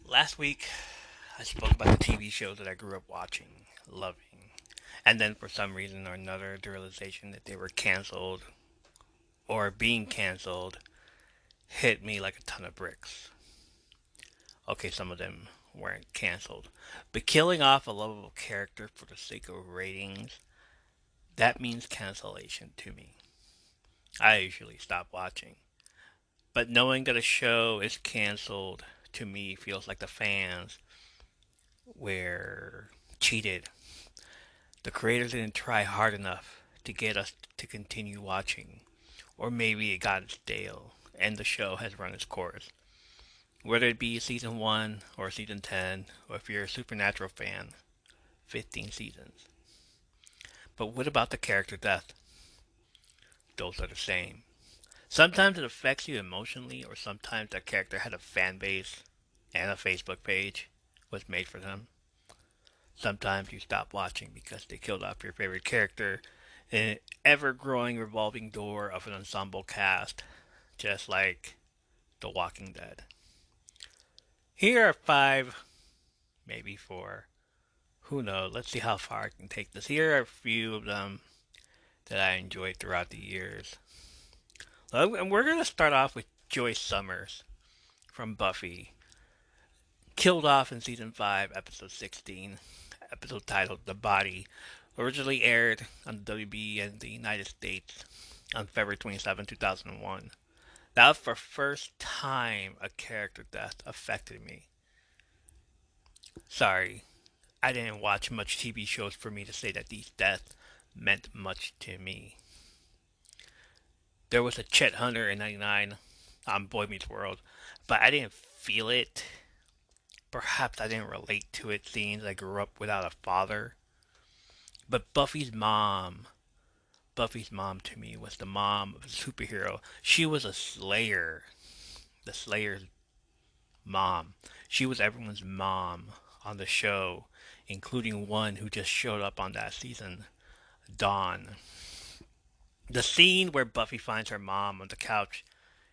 Last week, I spoke about the TV shows that I grew up watching, loving, and then for some reason or another, the realization that they were canceled or being canceled hit me like a ton of bricks. Okay, some of them weren't canceled, but killing off a lovable character for the sake of ratings, that means cancellation to me. I usually stop watching. But knowing that a show is canceled to me feels like the fans were cheated. The creators didn't try hard enough to get us to continue watching, or maybe it got stale and the show has run its course. Whether it be season 1 or season 10, or if you're a Supernatural fan, 15 seasons. But what about the character death? Those are the same. Sometimes it affects you emotionally, or sometimes that character had a fan base and a Facebook page was made for them. Sometimes you stop watching because they killed off your favorite character in an ever growing revolving door of an ensemble cast, just like The Walking Dead. Here are five, maybe four. Who knows? Let's see how far I can take this. Here are a few of them that I enjoyed throughout the years. And we're going to start off with Joyce Summers from Buffy. Killed off in season 5, episode 16, episode titled The Body. Originally aired on the WB in the United States on February 27, 2001. That was the first time a character death affected me. Sorry, I didn't watch much TV shows for me to say that these deaths meant much to me. There was a Chet Hunter in '99 on Boy Meets World, but I didn't feel it. Perhaps I didn't relate to it seeing I grew up without a father. But Buffy's mom to me was the mom of a superhero. She was a slayer, the Slayer's mom. She was everyone's mom on the show, including one who just showed up on that season, Dawn. The scene where Buffy finds her mom on the couch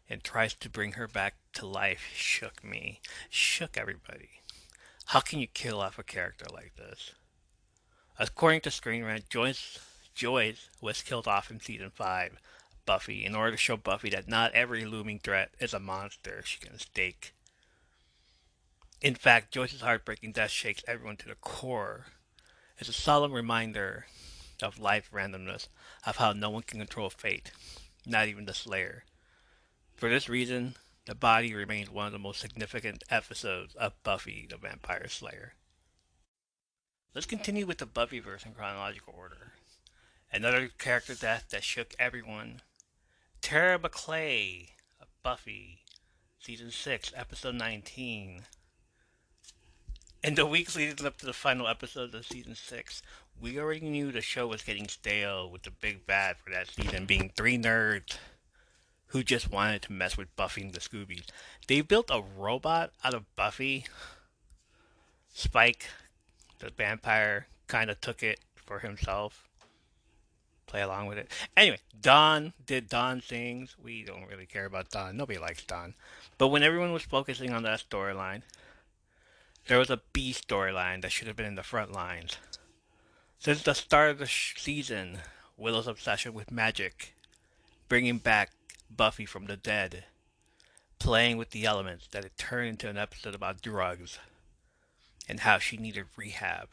and tries to bring her back to life shook me, shook everybody. How can you kill off a character like this? According to Screen Rant, Joyce was killed off in season 5, Buffy, in order to show Buffy that not every looming threat is a monster she can stake. In fact, Joyce's heartbreaking death shakes everyone to the core. It's a solemn reminder of life randomness, of how no one can control fate, not even the Slayer. For this reason, the body remains one of the most significant episodes of Buffy the Vampire Slayer. Let's continue with the Buffyverse in chronological order. Another character death that shook everyone. Tara McClay of Buffy, Season 6, Episode 19. In the weeks leading up to the final episode of Season 6, we already knew the show was getting stale, with the big bad for that season being three nerds who just wanted to mess with Buffy and the Scoobies. They built a robot out of Buffy. Spike, the vampire, kind of took it for himself. Play along with it. Anyway, Dawn did Dawn things. We don't really care about Dawn. Nobody likes Dawn. But when everyone was focusing on that storyline, there was a B storyline that should have been in the front lines. Since the start of the season, Willow's obsession with magic, bringing back Buffy from the dead, playing with the elements, that it turned into an episode about drugs and how she needed rehab,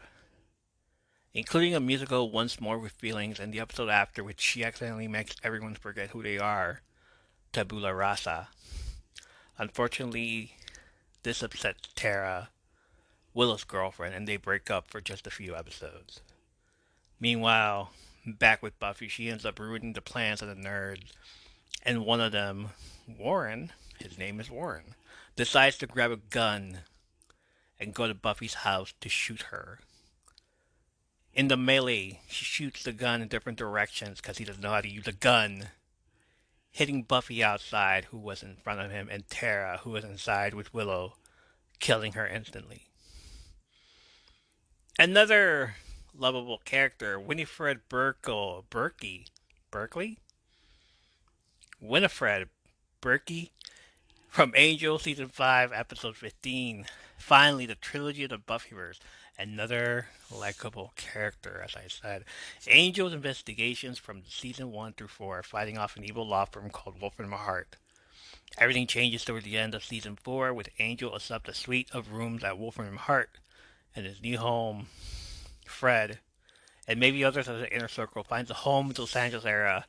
including a musical Once More with Feelings and the episode after which she accidentally makes everyone forget who they are, Tabula Rasa. Unfortunately, this upsets Tara, Willow's girlfriend, and they break up for just a few episodes. Meanwhile, back with Buffy, she ends up ruining the plans of the nerds, and one of them, Warren, his name is Warren, decides to grab a gun and go to Buffy's house to shoot her. In the melee, she shoots the gun in different directions because he doesn't know how to use a gun, hitting Buffy outside, who was in front of him, and Tara, who was inside with Willow, killing her instantly. Another lovable character, Winifred Berkeley? Winifred Berkey From Angel Season 5, Episode 15. Finally, the trilogy of the Buffyverse. Another likable character, as I said. Angel's investigations from Season 1 through 4, fighting off an evil law firm called Wolfram Heart. Everything changes toward the end of Season 4, with Angel accept a suite of rooms at Wolfram Heart and his new home, Fred, and maybe others of the inner circle, finds a home in the Los Angeles era,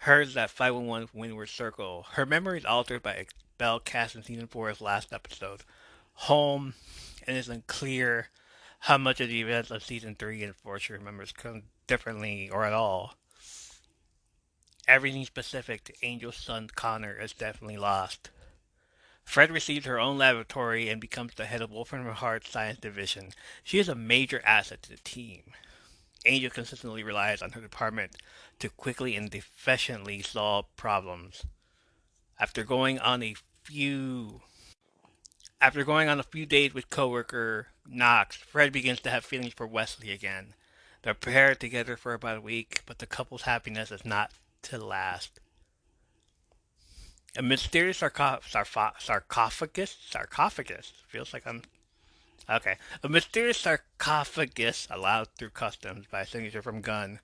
hears that 511 Windward Circle. Her memory is altered by a spell cast in season 4's last episode, Home, and it's unclear how much of the events of season 3 and 4 she remembers come differently or at all. Everything specific to Angel's son Connor is definitely lost. Fred receives her own laboratory and becomes the head of Wolfram Hart's science division. She is a major asset to the team. Angel consistently relies on her department to quickly and efficiently solve problems. After going on a few After going on a few dates with coworker Knox, Fred begins to have feelings for Wesley again. They're paired together for about a week, but the couple's happiness is not to last. A mysterious sarcophagus feels like I'm okay. A mysterious sarcophagus allowed through customs by a signature from Gunn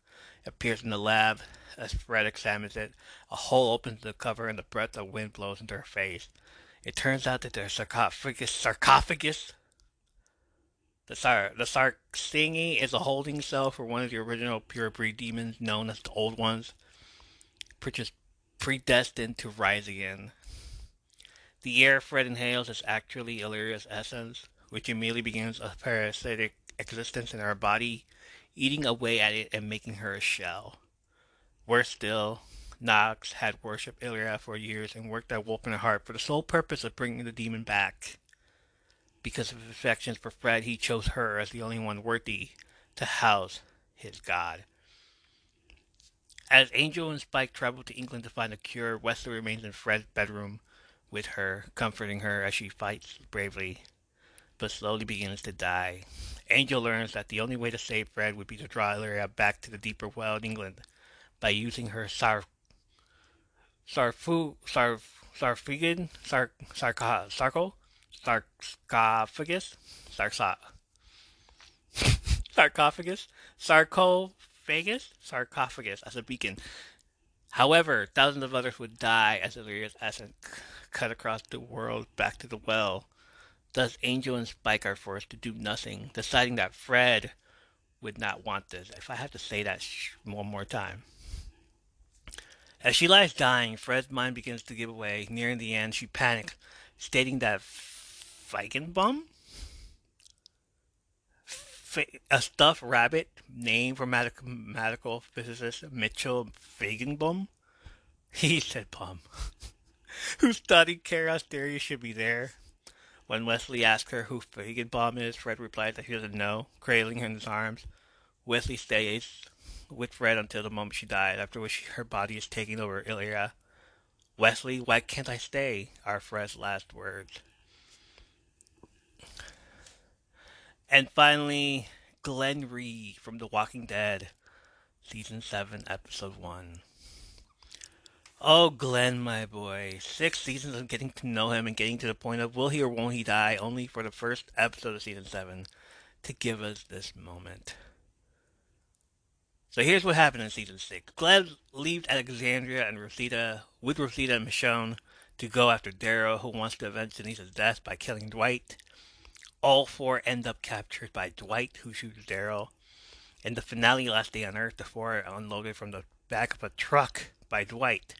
appears in the lab. As Fred examines it, a hole opens the cover and the breath of wind blows into her face. It turns out that the sarcophagus the Sarcsingi is a holding cell for one of the original pure breed demons known as the Old Ones, which is predestined to rise again. The air Fred inhales is actually Illyria's essence, which immediately begins a parasitic existence in her body, eating away at it and making her a shell. Worse still, Nox had worshipped Illyria for years and worked at Wolf in her heart for the sole purpose of bringing the demon back. Because of his affections for Fred, he chose her as the only one worthy to house his god. As Angel and Spike travel to England to find a cure, Wesley remains in Fred's bedroom with her, comforting her as she fights bravely, but slowly begins to die. Angel learns that the only way to save Fred would be to draw Illyria back to the deeper well in England by using her sarfu, sarfregan, sarcophagus, sarcophagus, sarcophagus as a beacon. However, thousands of others would die as Illyria's essence cut across the world back to the well. Thus, Angel and Spike are forced to do nothing, deciding that Fred would not want this. If I have to say that one more time. As she lies dying, Fred's mind begins to give way. Nearing the end, she panics, stating that Feigenbaum, a stuffed rabbit named for mathematical physicist Mitchell Feigenbaum, he said Baum, who studied chaos theory should be there. When Wesley asks her who Feigenbaum is, Fred replies that he doesn't know, cradling her in his arms. Wesley stays with Fred until the moment she dies, after which her body is taking over Illyria. Wesley, why can't I stay? Are Fred's last words. And finally, Glenn Reed from The Walking Dead, Season 7, Episode 1. Oh, Glenn, my boy. 6 seasons of getting to know him and getting to the point of will he or won't he die, only for the first episode of Season 7 to give us this moment. So here's what happened in Season 6. Glenn leaves Alexandria and with Rosita and Michonne to go after Darrow, who wants to avenge Denise's death by killing Dwight. All four end up captured by Dwight, who shoots Darrow. In the finale Last Day on Earth, the four are unloaded from the back of a truck by Dwight,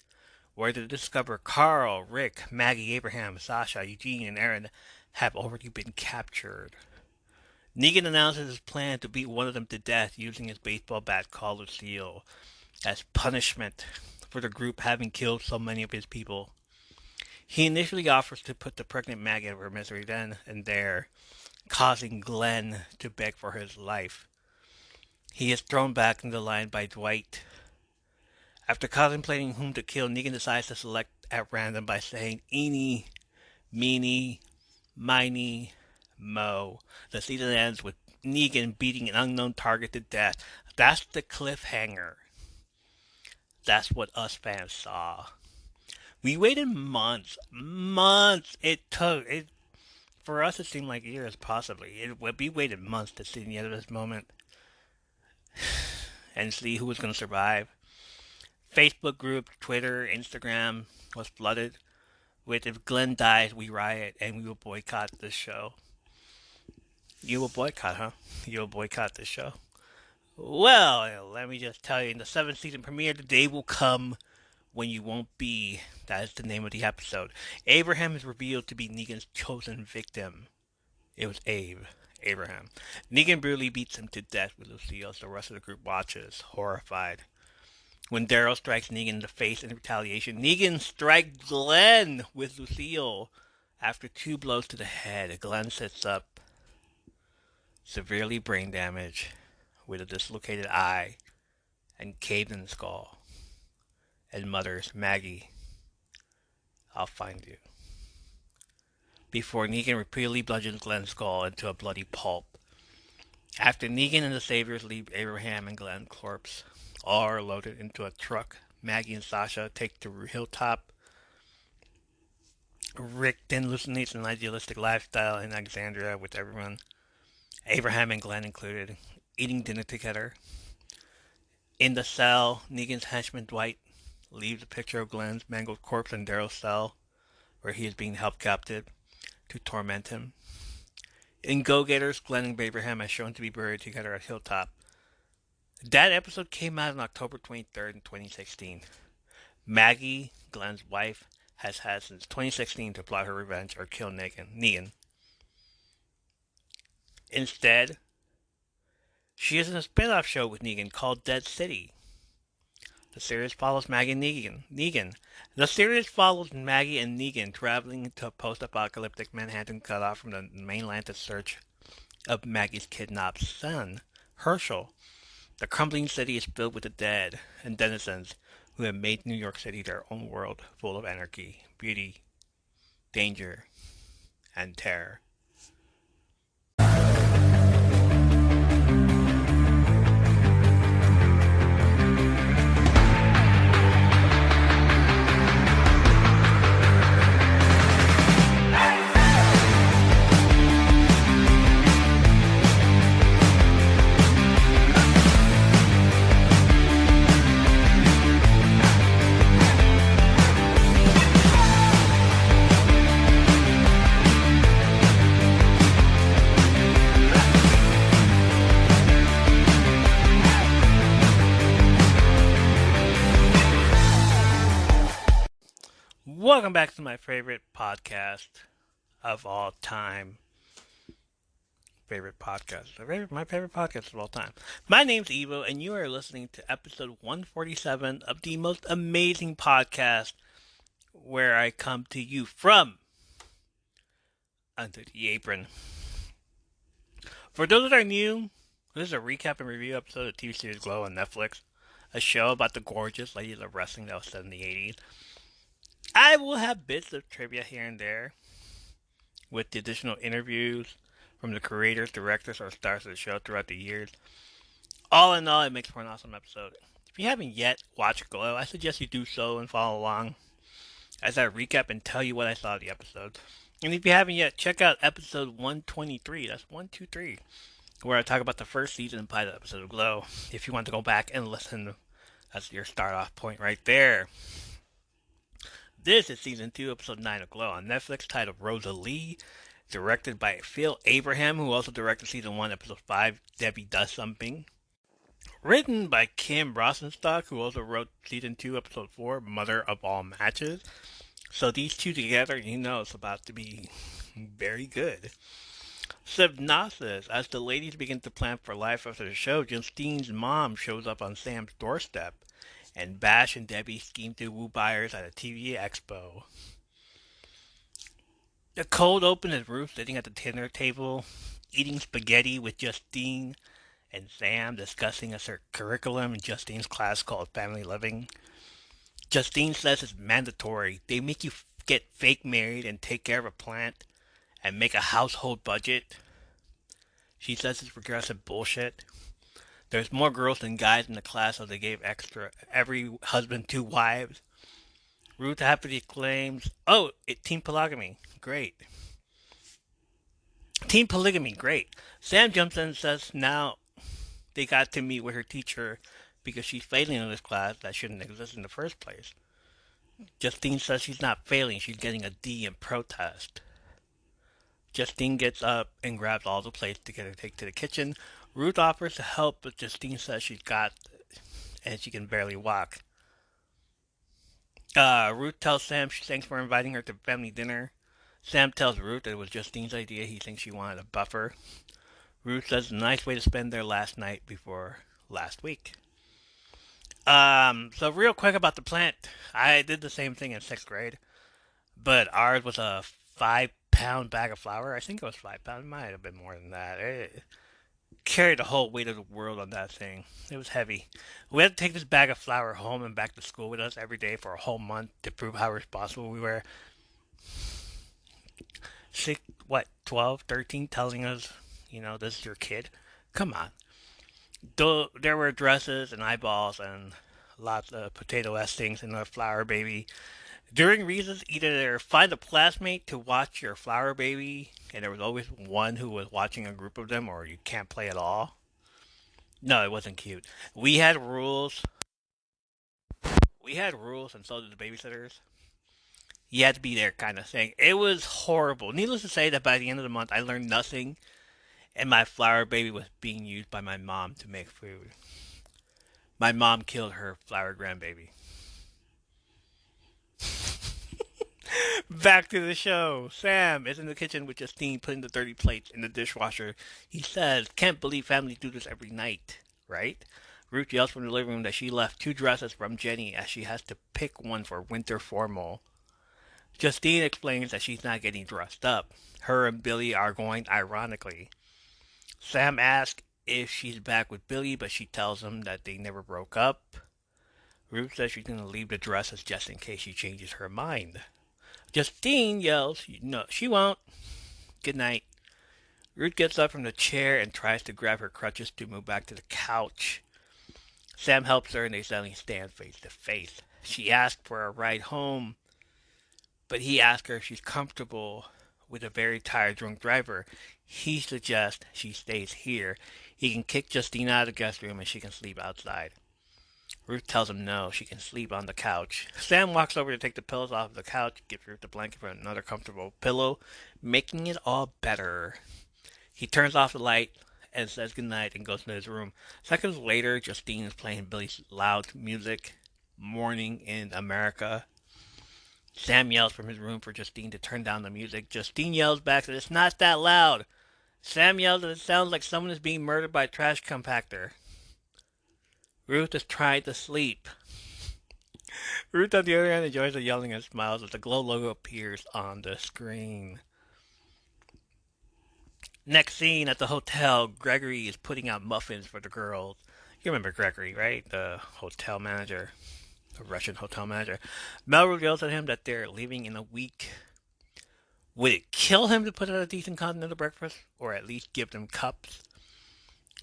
where they discover Carl, Rick, Maggie, Abraham, Sasha, Eugene, and Aaron have already been captured. Negan announces his plan to beat one of them to death using his baseball bat called Lucille as punishment for the group having killed so many of his people. He initially offers to put the pregnant Maggie out of her misery then and there, causing Glenn to beg for his life. He is thrown back in the line by Dwight. After contemplating whom to kill, Negan decides to select at random by saying eeny, meeny, miny, mo. The season ends with Negan beating an unknown target to death. That's the cliffhanger. That's what us fans saw. We waited months, months. It took it for us. It seemed like years, possibly. We waited months to see the end of this moment and see who was going to survive. Facebook group, Twitter, Instagram was flooded with "If Glenn dies, we riot and we will boycott this show." You will boycott, huh? You will boycott this show. Well, let me just tell you, in the seventh season premiere, the day will come when you won't be. That is the name of the episode. Abraham is revealed to be Negan's chosen victim. It was Abraham. Negan brutally beats him to death with Lucille as the rest of the group watches, horrified. When Daryl strikes Negan in the face in retaliation, Negan strikes Glenn with Lucille. After two blows to the head, Glenn sits up, severely brain damaged, with a dislocated eye and caved in skull, and mutters, "Maggie, I'll find you." Before Negan repeatedly bludgeons Glenn's skull into a bloody pulp. After Negan and the Saviors leave Abraham and Glenn's corpse, all are loaded into a truck. Maggie and Sasha take to Hilltop. Rick then hallucinates an idealistic lifestyle in Alexandria with everyone, Abraham and Glenn included, eating dinner together. In the cell, Negan's henchman Dwight leaves a picture of Glenn's mangled corpse in Daryl's cell, where he is being held captive to torment him. In Go-Getters, Glenn and Abraham are shown to be buried together at Hilltop. That episode came out on October 23rd, 2016. Maggie, Glenn's wife, has had since 2016 to plot her revenge or kill Negan. Instead, she is in a spin-off show with Negan called Dead City. The series follows Maggie and Negan. The series follows Maggie and Negan traveling to a post-apocalyptic Manhattan cut off from the mainland in search of Maggie's kidnapped son, Herschel. The crumbling city is filled with the dead and denizens who have made New York City their own world full of anarchy, beauty, danger, and terror. Welcome back to my favorite podcast of all time. My favorite podcast of all time. My name's Evo, and you are listening to episode 147 of the most amazing podcast where I come to you from Under the Apron. For those that are new, this is a recap and review episode of TV series Glow on Netflix, a show about the gorgeous ladies of wrestling that was set in the 80s. I will have bits of trivia here and there with the additional interviews from the creators, directors, or stars of the show throughout the years. All in all, it makes for an awesome episode. If you haven't yet watched Glow, I suggest you do so and follow along as I recap and tell you what I thought of the episode. And if you haven't yet, check out episode 123. That's 123, where I talk about the first season and pilot episode of Glow. If you want to go back and listen, that's your start off point right there. This is season 2, episode 9 of Glow on Netflix, titled Rosalie, directed by Phil Abraham, who also directed season 1, episode 5, Debbie Does Something. Written by Kim Rosenstock, who also wrote season 2, episode 4, Mother of All Matches. So these two together, you know it's about to be very good. Synopsis: as the ladies begin to plan for life after the show, Justine's mom shows up on Sam's doorstep, and Bash and Debbie scheme to woo buyers at a TV expo. The cold open is Ruth sitting at the dinner table, eating spaghetti with Justine and Sam discussing a curriculum in Justine's class called Family Living. Justine says it's mandatory. They make you get fake married and take care of a plant and make a household budget. She says it's progressive bullshit. There's more girls than guys in the class, so they gave every husband 2 wives. Ruth happily claims, "Oh, team polygamy, great. Team polygamy, great." Sam jumps in and says now they got to meet with her teacher because she's failing in this class that shouldn't exist in the first place. Justine says she's not failing, she's getting a D in protest. Justine gets up and grabs all the plates to get her take to the kitchen. Ruth offers to help, but Justine says she's got and she can barely walk. Ruth tells Sam she thanks for inviting her to family dinner. Sam tells Ruth that it was Justine's idea. He thinks she wanted a buffer. Ruth says it's a nice way to spend their last night before last week. So real quick about the plant. I did the same thing in sixth grade, but ours was a 5 pound bag of flour. I think it was 5 pounds. It might have been more than that. It carried the whole weight of the world on that thing. It was heavy. We had to take this bag of flour home and back to school with us every day for a whole month to prove how responsible we were. Six, what, 12, 13, telling us, this is your kid. Come on. Though there were dresses and eyeballs and lots of potato estings in the flower baby. During recess, either find a classmate to watch your flower baby, and there was always one who was watching a group of them, or you can't play at all. No, it wasn't cute. We had rules. We had rules, and so did the babysitters. You had to be there, kind of thing. It was horrible. Needless to say, that by the end of the month, I learned nothing, and my flower baby was being used by my mom to make food. My mom killed her flower grandbaby. Back to the show. Sam is in the kitchen with Justine putting the dirty plates in the dishwasher. He says, "Can't believe families do this every night, right?" Ruth yells from the living room that she left two dresses from Jenny as she has to pick one for winter formal. Justine explains that she's not getting dressed up. Her and Billy are going ironically. Sam asks if she's back with Billy, but she tells him that they never broke up. Ruth says she's going to leave the dresses just in case she changes her mind. Justine yells, "No, she won't. Good night." Ruth gets up from the chair and tries to grab her crutches to move back to the couch. Sam helps her and they suddenly stand face to face. She asks for a ride home, but he asks her if she's comfortable with a very tired drunk driver. He suggests she stays here. He can kick Justine out of the guest room and she can sleep outside. Ruth tells him no, she can sleep on the couch. Sam walks over to take the pillows off the couch, gives Ruth the blanket for another comfortable pillow, making it all better. He turns off the light and says goodnight and goes to his room. Seconds later, Justine is playing Billy's loud music, Morning in America. Sam yells from his room for Justine to turn down the music. Justine yells back that it's not that loud. Sam yells that it sounds like someone is being murdered by a trash compactor. Ruth is trying to sleep. Ruth, on the other hand, enjoys the yelling and smiles as the Glow logo appears on the screen. Next scene at the hotel, Gregory is putting out muffins for the girls. You remember Gregory, right? The hotel manager, the Russian hotel manager. Melrose yells at him that they're leaving in a week. Would it kill him to put out a decent continental breakfast, or at least give them cups?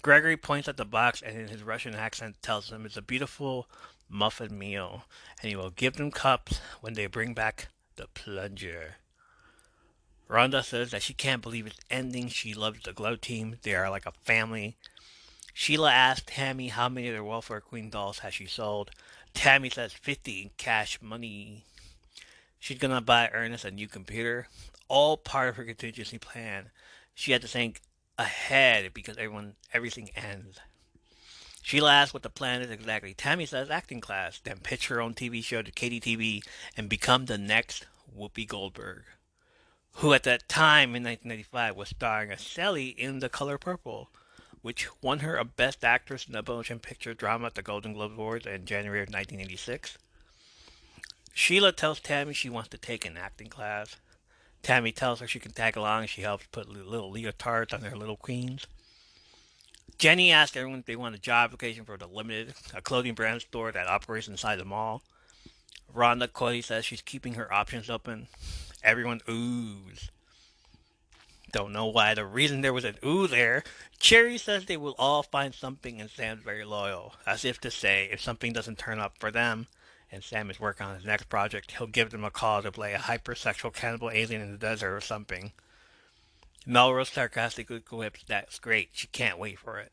Gregory points at the box and in his Russian accent tells them it's a beautiful muffin meal, and he will give them cups when they bring back the plunger. Rhonda says that she can't believe it's ending. She loves the Glow team. They are like a family. Sheila asks Tammy how many of their Welfare Queen dolls has she sold. Tammy says 50 in cash money. She's gonna buy Ernest a new computer. All part of her contingency plan. She had to think ahead because everything ends. Sheila asks what the plan is exactly. Tammy says acting class, then pitch her own TV show to KDTV and become the next Whoopi Goldberg, who at that time in 1995 was starring as Sally in The Color Purple, which won her a Best Actress in a Motion Picture Drama at the Golden Globe Awards in January of 1986. Sheila tells Tammy she wants to take an acting class. Tammy tells her she can tag along. She helps put little leotards on their little queens. Jenny asks everyone if they want a job application for The Limited, a clothing brand store that operates inside the mall. Rhonda Cody says she's keeping her options open. Everyone oohs. Don't know why. The reason there was an ooh there. Cherry says they will all find something and Sam's very loyal, as if to say if something doesn't turn up for them, and Sam is working on his next project, he'll give them a call to play a hypersexual cannibal alien in the desert or something. Melrose sarcastically quips, "That's great. She can't wait for it."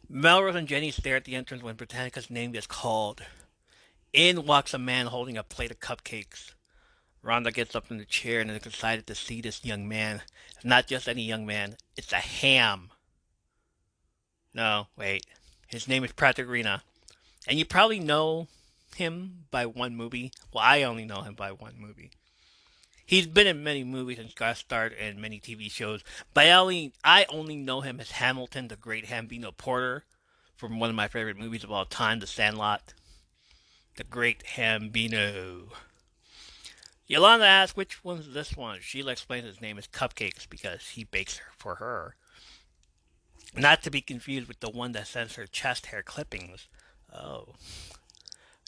Melrose and Jenny stare at the entrance when Britannica's name gets called. In walks a man holding a plate of cupcakes. Rhonda gets up in the chair and is excited to see this young man. It's not just any young man, it's a ham. No, wait. His name is Pratarina. And you probably know him by one movie. Well, I only know him by one movie. He's been in many movies and got starred in many TV shows, but I only know him as Hamilton, the great Hambino Porter, from one of my favorite movies of all time, The Sandlot. The great Hambino. Yolanda asks which one's this one. Sheila explains his name is Cupcakes because he bakes for her. Not to be confused with the one that sends her chest hair clippings. Oh.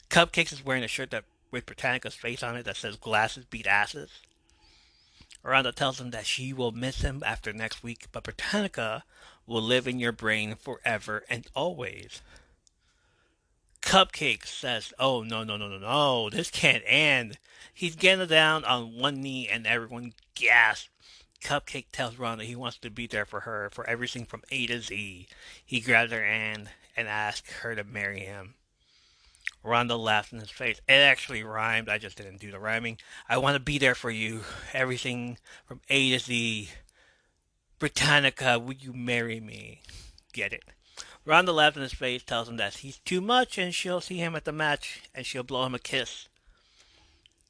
Cupcakes is wearing a shirt that with Britannica's face on it that says glasses beat asses. Miranda tells him that she will miss him after next week, but Britannica will live in your brain forever and always. Cupcake says, "Oh, no, no, no, no, no, this can't end." He's getting down on one knee and everyone gasps. Cupcake tells Rhonda he wants to be there for her for everything from A to Z. He grabs her hand and asks her to marry him. Rhonda laughs in his face. It actually rhymed. I just didn't do the rhyming. "I want to be there for you. Everything from A to Z. Britannica, will you marry me?" Get it? Rhonda laughs in his face, tells him that he's too much and she'll see him at the match and she'll blow him a kiss.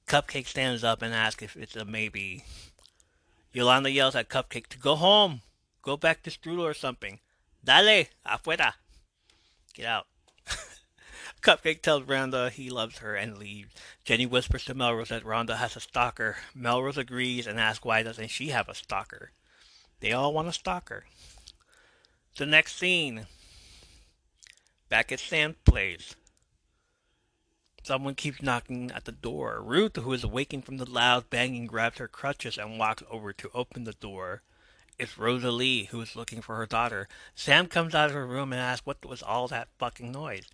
Cupcake stands up and asks if it's a maybe. Yolanda yells at Cupcake to go home. Go back to Strudel or something. "Dale, afuera." Get out. Cupcake tells Rhonda he loves her and leaves. Jenny whispers to Melrose that Rhonda has a stalker. Melrose agrees and asks why doesn't she have a stalker. They all want a stalker. The next scene, back at Sam's place. Someone keeps knocking at the door. Ruth, who is awaking from the loud banging, grabs her crutches and walks over to open the door. It's Rosalie, who is looking for her daughter. Sam comes out of her room and asks what was all that fucking noise.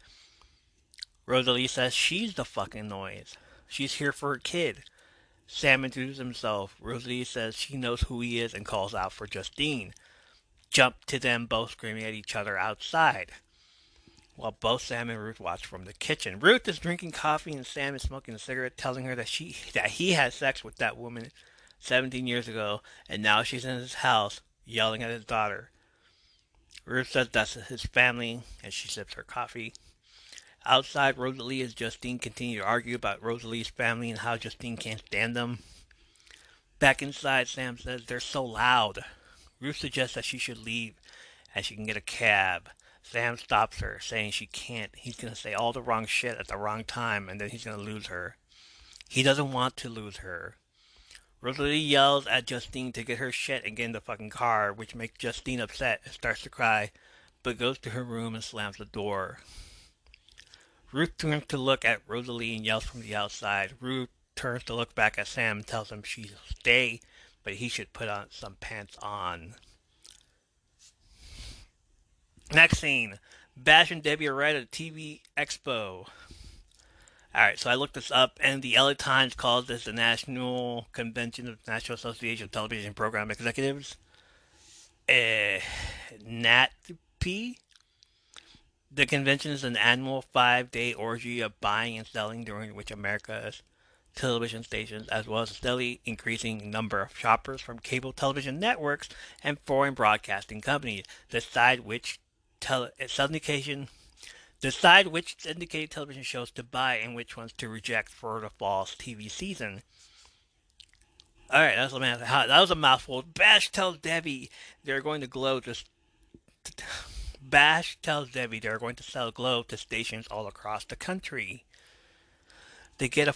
Rosalie says she's the fucking noise. She's here for her kid. Sam introduces himself. Rosalie says she knows who he is and calls out for Justine. Jump to them both screaming at each other outside, while both Sam and Ruth watch from the kitchen. Ruth is drinking coffee and Sam is smoking a cigarette, telling her that he had sex with that woman 17 years ago, and now she's in his house yelling at his daughter. Ruth says that's his family, and she sips her coffee. Outside, Rosalie and Justine continue to argue about Rosalie's family and how Justine can't stand them. Back inside, Sam says they're so loud. Ruth suggests that she should leave and she can get a cab. Sam stops her, saying she can't. He's going to say all the wrong shit at the wrong time and then he's going to lose her. He doesn't want to lose her. Rosalie yells at Justine to get her shit and get in the fucking car, which makes Justine upset and starts to cry, but goes to her room and slams the door. Ruth turns to look at Rosalie and yells from the outside. Ruth turns to look back at Sam and tells him she'll stay, but he should put on some pants on. Next scene. Bash and Debbie are right at a TV expo. Alright, so I looked this up, and the LA Times calls this the National Convention of the National Association of Television Program Executives. NATP. The convention is an annual 5-day orgy of buying and selling during which America's television stations, as well as a steadily increasing number of shoppers from cable television networks and foreign broadcasting companies, decide which syndicated television shows to buy and which ones to reject for the fall's TV season. All right, that was a mouthful. Bash tells Debbie they're going to sell Glow to stations all across the country. They got a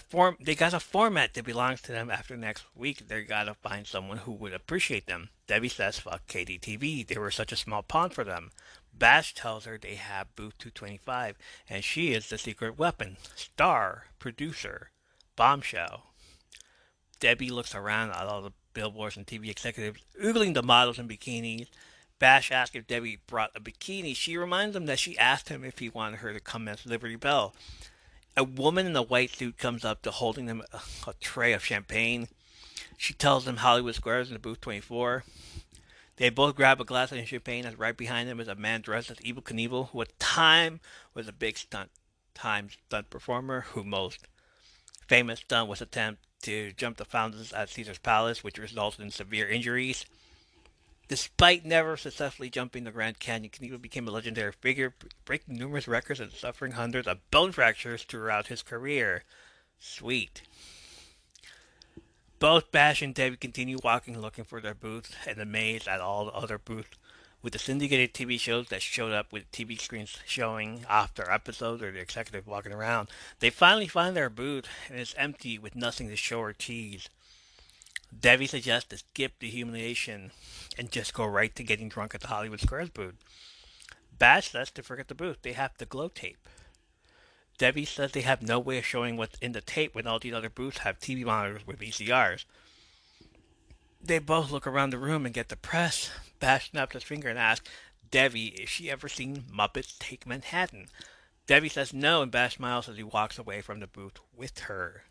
format that belongs to them. After next week, they gotta find someone who would appreciate them. Debbie says fuck KDTV. They were such a small pond for them. Bash tells her they have booth 225 and she is the secret weapon. Star, producer, bombshell. Debbie looks around at all the billboards and TV executives oogling the models in bikinis. Bash asks if Debbie brought a bikini. She reminds him that she asked him if he wanted her to come as Liberty Bell. A woman in a white suit comes up to holding them a tray of champagne. She tells them Hollywood Squares in the booth 24. They both grab a glass of champagne, and right behind them is a man dressed as Evel Knievel, who at the time was a big stunt performer, who most famous stunt was attempt to jump the fountains at Caesar's Palace, which resulted in severe injuries. Despite never successfully jumping the Grand Canyon, Knievel became a legendary figure, breaking numerous records and suffering hundreds of bone fractures throughout his career. Sweet. Both Bash and Debbie continue walking looking for their booths and amazed at all the other booths. With the syndicated TV shows that showed up with TV screens showing off their episodes or the executive walking around, they finally find their booth and it's empty with nothing to show or tease. Debbie suggests to skip the humiliation and just go right to getting drunk at the Hollywood Squares booth. Bash says to forget the booth, they have the glow tape. Debbie says they have no way of showing what's in the tape when all these other booths have TV monitors with VCRs. They both look around the room and get depressed. Bash snaps his finger and asks Debbie if she ever seen Muppets Take Manhattan. Debbie says no, and Bash smiles as he walks away from the booth with her.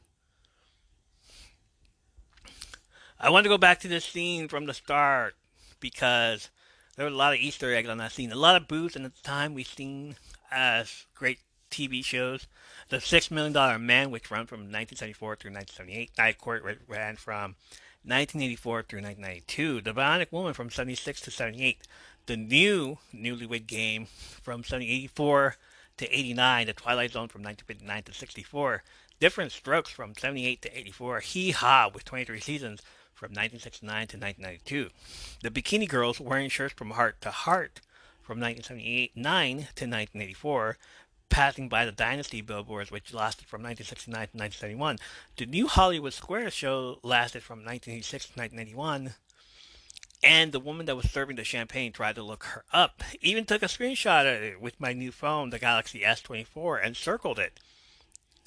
I want to go back to this scene from the start because there were a lot of Easter eggs on that scene. A lot of booths, and at the time we've seen as great TV shows. The $6 Million Man, which ran from 1974 through 1978. Night Court ran from 1984 through 1992. The Bionic Woman from 76 to 78. The Newlywed Game from 1984 to 89. The Twilight Zone from 1959 to 64. Different Strokes from 78 to 84. Hee Haw with 23 seasons from 1969 to 1992. The Bikini Girls wearing shirts from Heart to Heart from 1979 to 1984. Passing by the Dynasty billboards, which lasted from 1969 to 1971. The New Hollywood Squares show lasted from 1986 to 1991. And the woman that was serving the champagne tried to look her up. Even took a screenshot of it with my new phone, the Galaxy S24, and circled it.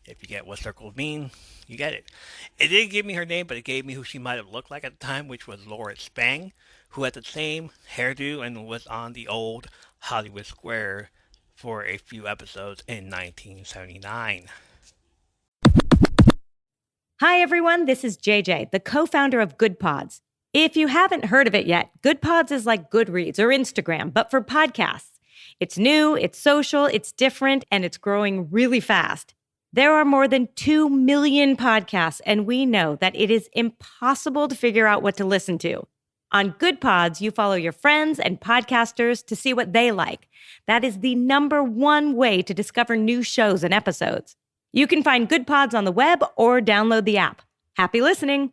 If you get what circles mean, you get it. It didn't give me her name, but it gave me who she might have looked like at the time, which was Laura Spang, who had the same hairdo and was on the old Hollywood Square for a few episodes in 1979. Hi, everyone. This is JJ, the co-founder of Good Pods. If you haven't heard of it yet, Good Pods is like Goodreads or Instagram, but for podcasts. It's new, it's social, it's different, and it's growing really fast. There are more than 2 million podcasts, and we know that it is impossible to figure out what to listen to. On Good Pods, you follow your friends and podcasters to see what they like. That is the #1 way to discover new shows and episodes. You can find Good Pods on the web or download the app. Happy listening!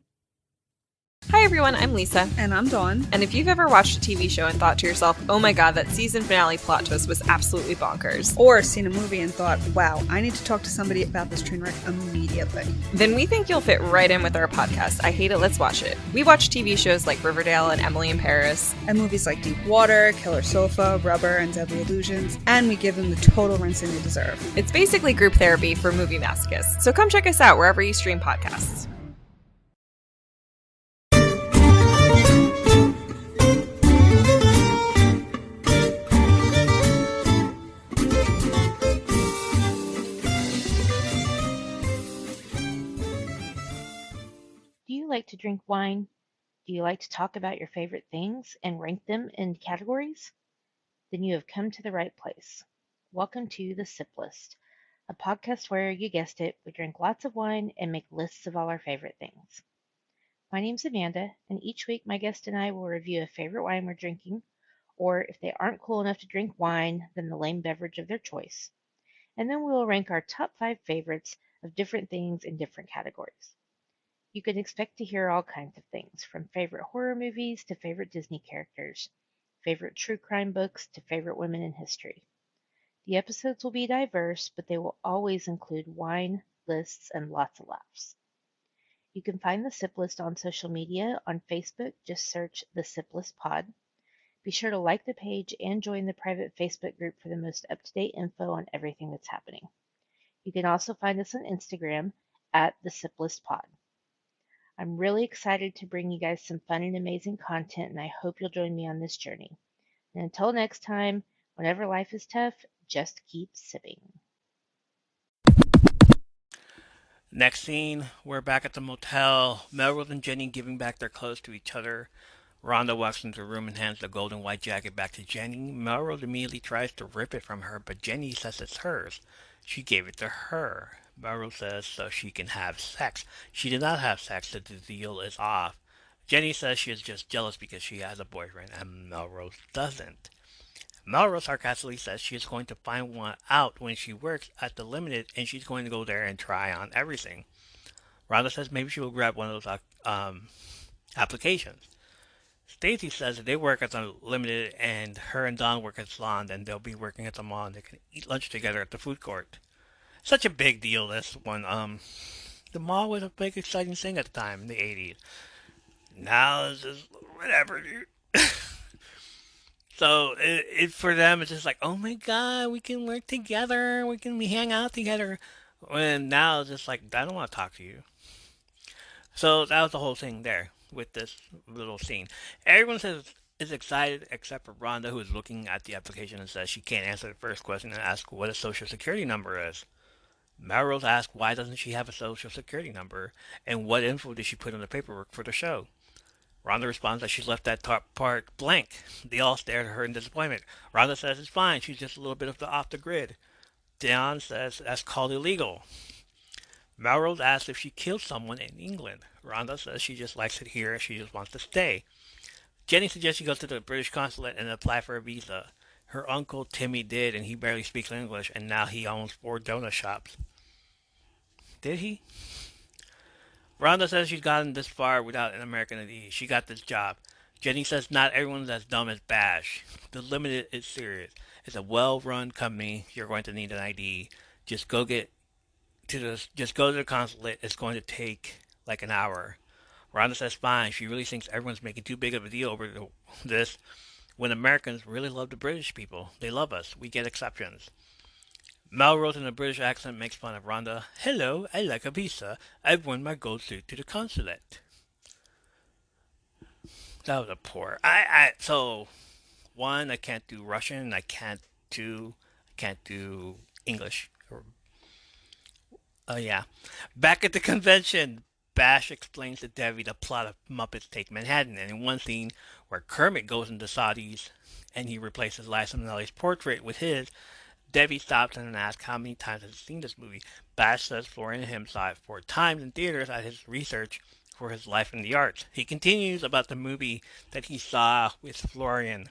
Hi everyone, I'm Lisa. And I'm Dawn. And if you've ever watched a TV show and thought to yourself, oh my god, that season finale plot twist was absolutely bonkers. Or seen a movie and thought, wow, I need to talk to somebody about this train wreck immediately. Then we think you'll fit right in with our podcast, I Hate It, Let's Watch It. We watch TV shows like Riverdale and Emily in Paris. And movies like Deep Water, Killer Sofa, Rubber, and Deadly Illusions. And we give them the total rinsing they deserve. It's basically group therapy for movie masochists. So come check us out wherever you stream podcasts. Do you like to drink wine? Do you like to talk about your favorite things and rank them in categories? Then you have come to the right place. Welcome to the Sip List, a podcast where, you guessed it, we drink lots of wine and make lists of all our favorite things. My name's Amanda, and each week my guest and I will review a favorite wine we're drinking, or if they aren't cool enough to drink wine, then the lame beverage of their choice. And then we will rank our top 5 favorites of different things in different categories. You can expect to hear all kinds of things, from favorite horror movies to favorite Disney characters, favorite true crime books to favorite women in history. The episodes will be diverse, but they will always include wine, lists, and lots of laughs. You can find the Sip List on social media. On Facebook, just search the Sip List Pod. Be sure to like the page and join the private Facebook group for the most up-to-date info on everything that's happening. You can also find us on Instagram at the Sip List Pod. I'm really excited to bring you guys some fun and amazing content, and I hope you'll join me on this journey. And until next time, whenever life is tough, just keep sipping. Next scene, we're back at the motel. Melrose and Jenny giving back their clothes to each other. Rhonda walks into the room and hands the golden white jacket back to Jenny. Melrose immediately tries to rip it from her, but Jenny says it's hers. She gave it to her. Melrose says so she can have sex. She did not have sex, so the deal is off. Jenny says she is just jealous because she has a boyfriend and Melrose doesn't. Melrose sarcastically says she is going to find one out when she works at the Limited and she's going to go there and try on everything. Rhonda says maybe she will grab one of those applications. Stacy says that they work at the Limited and her and Don work at Salon and they'll be working at the mall and they can eat lunch together at the food court. Such a big deal, this one. The mall was a big exciting thing at the time in the 80s. Now it's just whatever, dude. So for them it's just like, oh my god, we can work together, we hang out together. When now it's just like, I don't want to talk to you. So that was the whole thing there with this little scene. Everyone says is excited except for Rhonda, who is looking at the application and says she can't answer the first question and asks what a social security number is. Melrose asks why doesn't she have a social security number and what info did she put in the paperwork for the show. Rhonda responds that she's left that top part blank. They all stare at her in disappointment. Rhonda says it's fine, she's just a little bit off the grid. Dion says that's called illegal. Melrose asks if she killed someone in England. Rhonda says she just likes it here and she just wants to stay. Jenny suggests she go to the British consulate and apply for a visa. Her uncle Timmy did, and he barely speaks English, and now he owns 4 donut shops. Did he? Rhonda says she's gotten this far without an American ID. She got this job. Jenny says not everyone's as dumb as Bash. The Limited is serious. It's a well-run company. You're going to need an ID. Just go get just go to the consulate. It's going to take like an hour. Rhonda says fine. She really thinks everyone's making too big of a deal over this. When Americans really love the British people, they love us. We get exceptions. Melrose in a British accent makes fun of Rhonda. Hello, I like a visa. I've worn my gold suit to the consulate. That was a poor. So one, I can't do Russian. I can't do English. Yeah. Back at the convention, Bash explains to Debbie the plot of Muppets Take Manhattan, and in one scene where Kermit goes into Saudi's and he replaces Liza Minnelli's portrait with his, Debbie stops and asks how many times has he seen this movie. Bash says Florian and him saw it 4 times in theaters at his research for his life in the arts. He continues about the movie that he saw with Florian.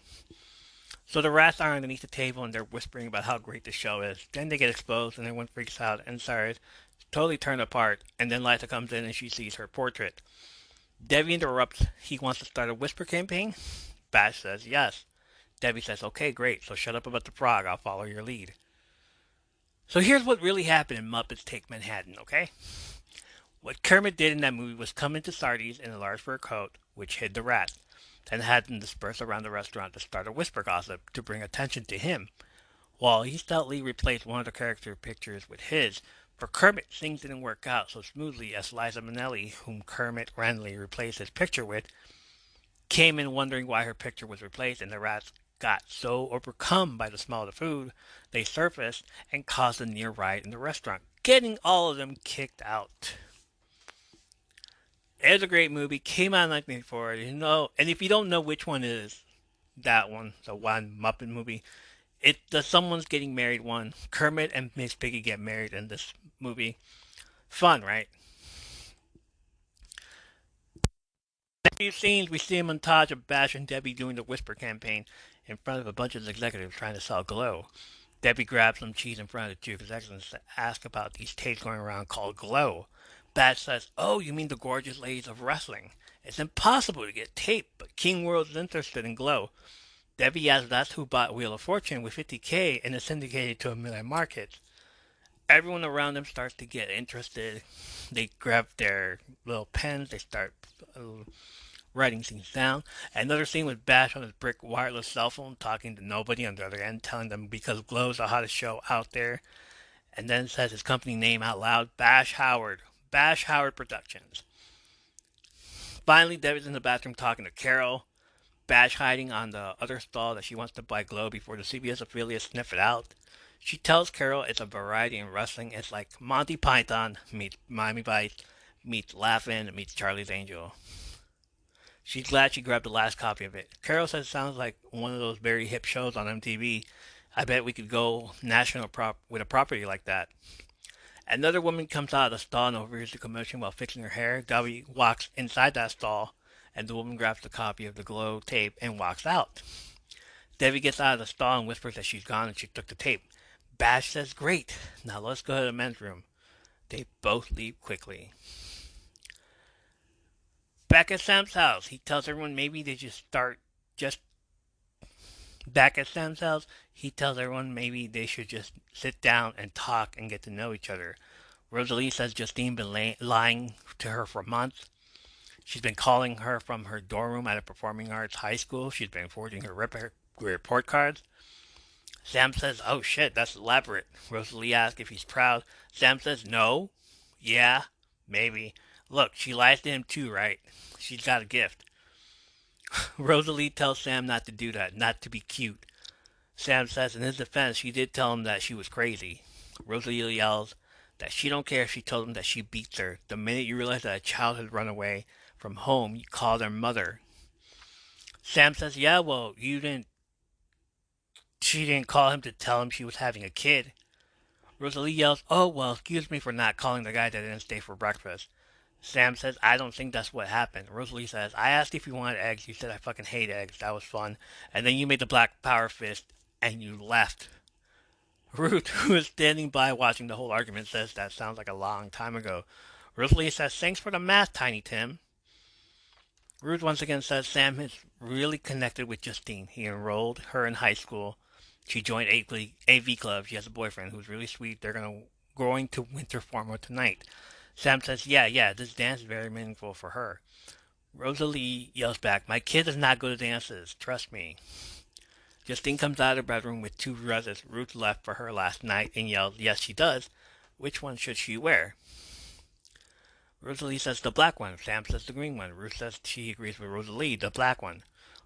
So the rats are underneath the table and they're whispering about how great the show is. Then they get exposed and everyone freaks out and starts totally turned apart. And then Liza comes in and she sees her portrait. Debbie interrupts. He wants to start a whisper campaign. Bash says yes. Debbie says, okay, great. So shut up about the frog. I'll follow your lead. So here's what really happened in Muppets Take Manhattan, okay? What Kermit did in that movie was come into Sardi's in a large fur coat, which hid the rats, then had them disperse around the restaurant to start a whisper gossip to bring attention to him, while he stoutly replaced one of the character pictures with his. For Kermit, things didn't work out so smoothly as Liza Minnelli, whom Kermit randomly replaced his picture with, came in wondering why her picture was replaced, and the rats got so overcome by the smell of the food, they surfaced and caused a near riot in the restaurant, getting all of them kicked out. It was a great movie, came out in 1984, and if you don't know which one it is, that one, the one Muppet movie, the someone's getting married one. Kermit and Miss Piggy get married in this movie. Fun, right? In a few scenes, we see a montage of Bash and Debbie doing the whisper campaign in front of a bunch of executives trying to sell Glow. Debbie grabs some cheese in front of the two executives to ask about these tapes going around called Glow. Bash says, oh, you mean the gorgeous ladies of wrestling. It's impossible to get tape, but King World is interested in Glow. Debbie asks that's who bought Wheel of Fortune with 50K and is syndicated to a million markets. Everyone around them starts to get interested. They grab their little pens. They start writing things down. Another scene with Bash on his brick wireless cell phone talking to nobody on the other end, telling them because Glow's the hottest show out there. And then says his company name out loud, Bash Howard. Bash Howard Productions. Finally, Debbie's in the bathroom talking to Carol. Bash hiding on the other stall that she wants to buy Glow before the CBS affiliates sniff it out. She tells Carol it's a variety in wrestling. It's like Monty Python meets Miami Vice meets Laugh-In meets Charlie's Angel. She's glad she grabbed the last copy of it. Carol says it sounds like one of those very hip shows on MTV. I bet we could go national with a property like that. Another woman comes out of the stall and overhears the commotion while fixing her hair. Debbie walks inside that stall, and the woman grabs the copy of the glow tape and walks out. Debbie gets out of the stall and whispers that she's gone and she took the tape. Bash says, "Great, now let's go to the men's room." They both leave quickly. Back at Sam's house, he tells everyone maybe they just start just back at Sam's house. He tells everyone maybe they should just sit down and talk and get to know each other. Rosalie says Justine been lying to her for months. She's been calling her from her dorm room at a performing arts high school. She's been forging her report cards. Sam says, "Oh shit, that's elaborate." Rosalie asks if he's proud. Sam says, "No." "Yeah, maybe. Look, she lies to him too, right? She's got a gift." Rosalie tells Sam not to do that, not to be cute. Sam says in his defense she did tell him that she was crazy. Rosalie yells that she don't care if she told him that she beats her. The minute you realize that a child has run away from home, you call their mother. Sam says, "Yeah, well, you didn't she didn't call him to tell him she was having a kid." Rosalie yells, "Oh, well, excuse me for not calling the guy that didn't stay for breakfast." Sam says, "I don't think that's what happened." Rosalie says, "I asked if you wanted eggs. You said I fucking hate eggs. That was fun. And then you made the black power fist and you left." Ruth, who is standing by watching the whole argument, says that sounds like a long time ago. Rosalie says, "Thanks for the math, Tiny Tim." Ruth once again says Sam is really connected with Justine. He enrolled her in high school. She joined AV Club. She has a boyfriend who's really sweet. They're going to winter formal tonight. Sam says, yeah, this dance is very meaningful for her. Rosalie yells back, "My kid does not go to dances. Trust me." Justine comes out of the bedroom with two dresses Ruth left for her last night and yells, "Yes, she does. Which one should she wear?" Rosalie says the black one. Sam says the green one. Ruth says she agrees with Rosalie, the black one.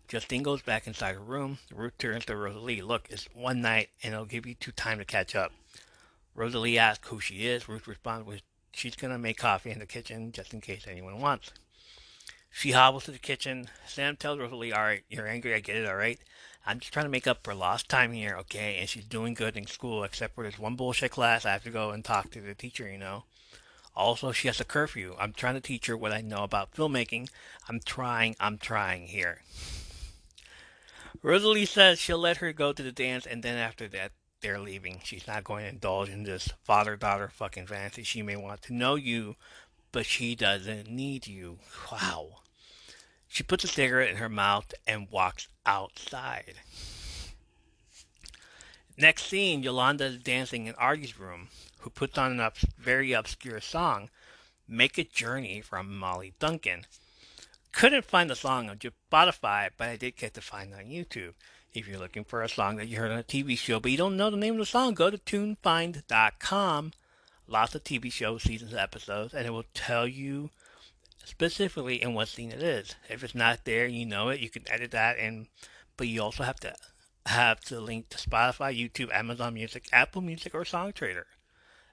Justine goes back inside her room. Ruth turns to Rosalie. "Look, it's one night and it'll give you two time to catch up." Rosalie asks who she is. Ruth responds with she's gonna make coffee in the kitchen just in case anyone wants. She hobbles to the kitchen. Sam tells Rosalie, "Alright, you're angry, I get it, alright? I'm just trying to make up for lost time here, okay?" And she's doing good in school, except for this one bullshit class I have to go and talk to the teacher. Also, she has a curfew. I'm trying to teach her what I know about filmmaking. I'm trying here. Rosalie says she'll let her go to the dance, and then after that, they're leaving. She's not going to indulge in this father-daughter fucking fantasy. She may want to know you, but she doesn't need you. Wow. She puts a cigarette in her mouth and walks outside. Next scene, Yolanda is dancing in Artie's room, who puts on a very obscure song, "Make a Journey" from Molly Duncan. Couldn't find the song on Spotify, but I did get to find it on YouTube. If you're looking for a song that you heard on a TV show, but you don't know the name of the song, go to tunefind.com. Lots of TV shows, seasons, episodes, and it will tell you specifically in what scene it is. If it's not there, you know it. You can edit that, but you also have to link to Spotify, YouTube, Amazon Music, Apple Music, or SongTrader.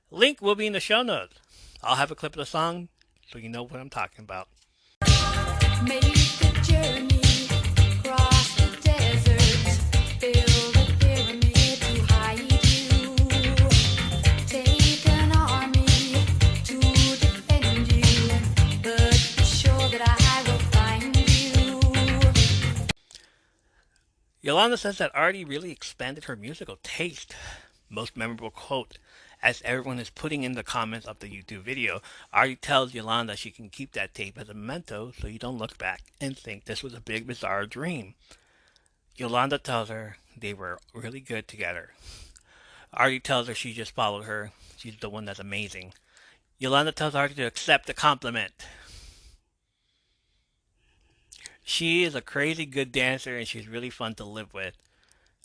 Link will be in the show notes. I'll have a clip of the song so you know what I'm talking about. Make a journey across the desert, build a pyramid to hide you, take an army to defend you, but be sure that I will find you. Yolanda says that Artie really expanded her musical taste. Most memorable quote, as everyone is putting in the comments of the YouTube video, Artie tells Yolanda she can keep that tape as a memento so you don't look back and think this was a big bizarre dream. Yolanda tells her they were really good together. Artie tells her she just followed her. She's the one that's amazing. Yolanda tells Artie to accept the compliment. She is a crazy good dancer and she's really fun to live with.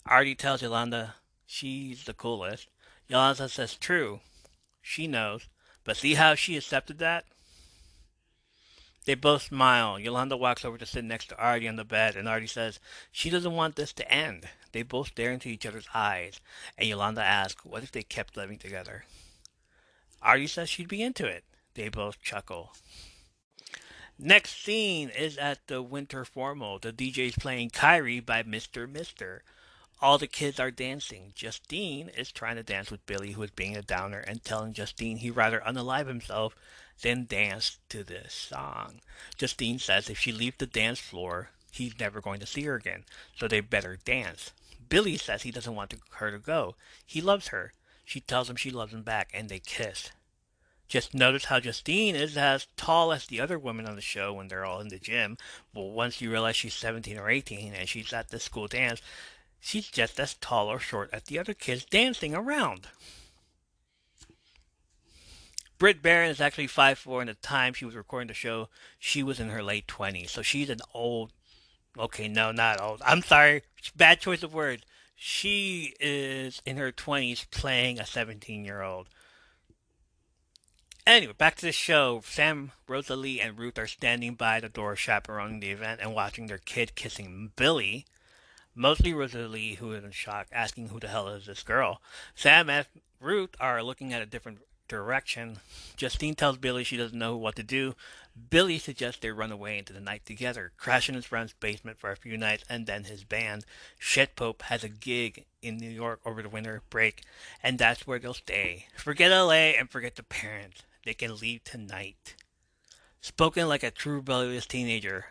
Artie tells Yolanda she's the coolest. Yolanda says true. She knows. But see how she accepted that? They both smile. Yolanda walks over to sit next to Artie on the bed, and Artie says she doesn't want this to end. They both stare into each other's eyes, and Yolanda asks, what if they kept living together? Artie says she'd be into it. They both chuckle. Next scene is at the winter formal. The DJ's playing Kyrie by Mr. Mister. All the kids are dancing. Justine is trying to dance with Billy, who is being a downer, and telling Justine he'd rather unalive himself than dance to this song. Justine says if she leaves the dance floor, he's never going to see her again, so they better dance. Billy says he doesn't want her to go. He loves her. She tells him she loves him back, and they kiss. Just notice how Justine is as tall as the other women on the show when they're all in the gym. But once you realize she's 17 or 18 and she's at this school dance, she's just as tall or short as the other kids dancing around. Britt Baron is actually 5'4", and at the time she was recording the show, she was in her late 20s. So she's an old. Okay, no, not old. I'm sorry. Bad choice of words. She is in her 20s playing a 17-year-old. Anyway, back to the show. Sam, Rosalie, and Ruth are standing by the door chaperoning the event and watching their kid kissing Billy. Mostly Rosalie, who is in shock, asking who the hell is this girl. Sam and Ruth are looking at a different direction. Justine tells Billy she doesn't know what to do. Billy suggests they run away into the night together, crash in his friend's basement for a few nights, and then his band, Shitpope, has a gig in New York over the winter break, and that's where they'll stay. Forget LA and forget the parents. They can leave tonight. Spoken like a true rebellious teenager.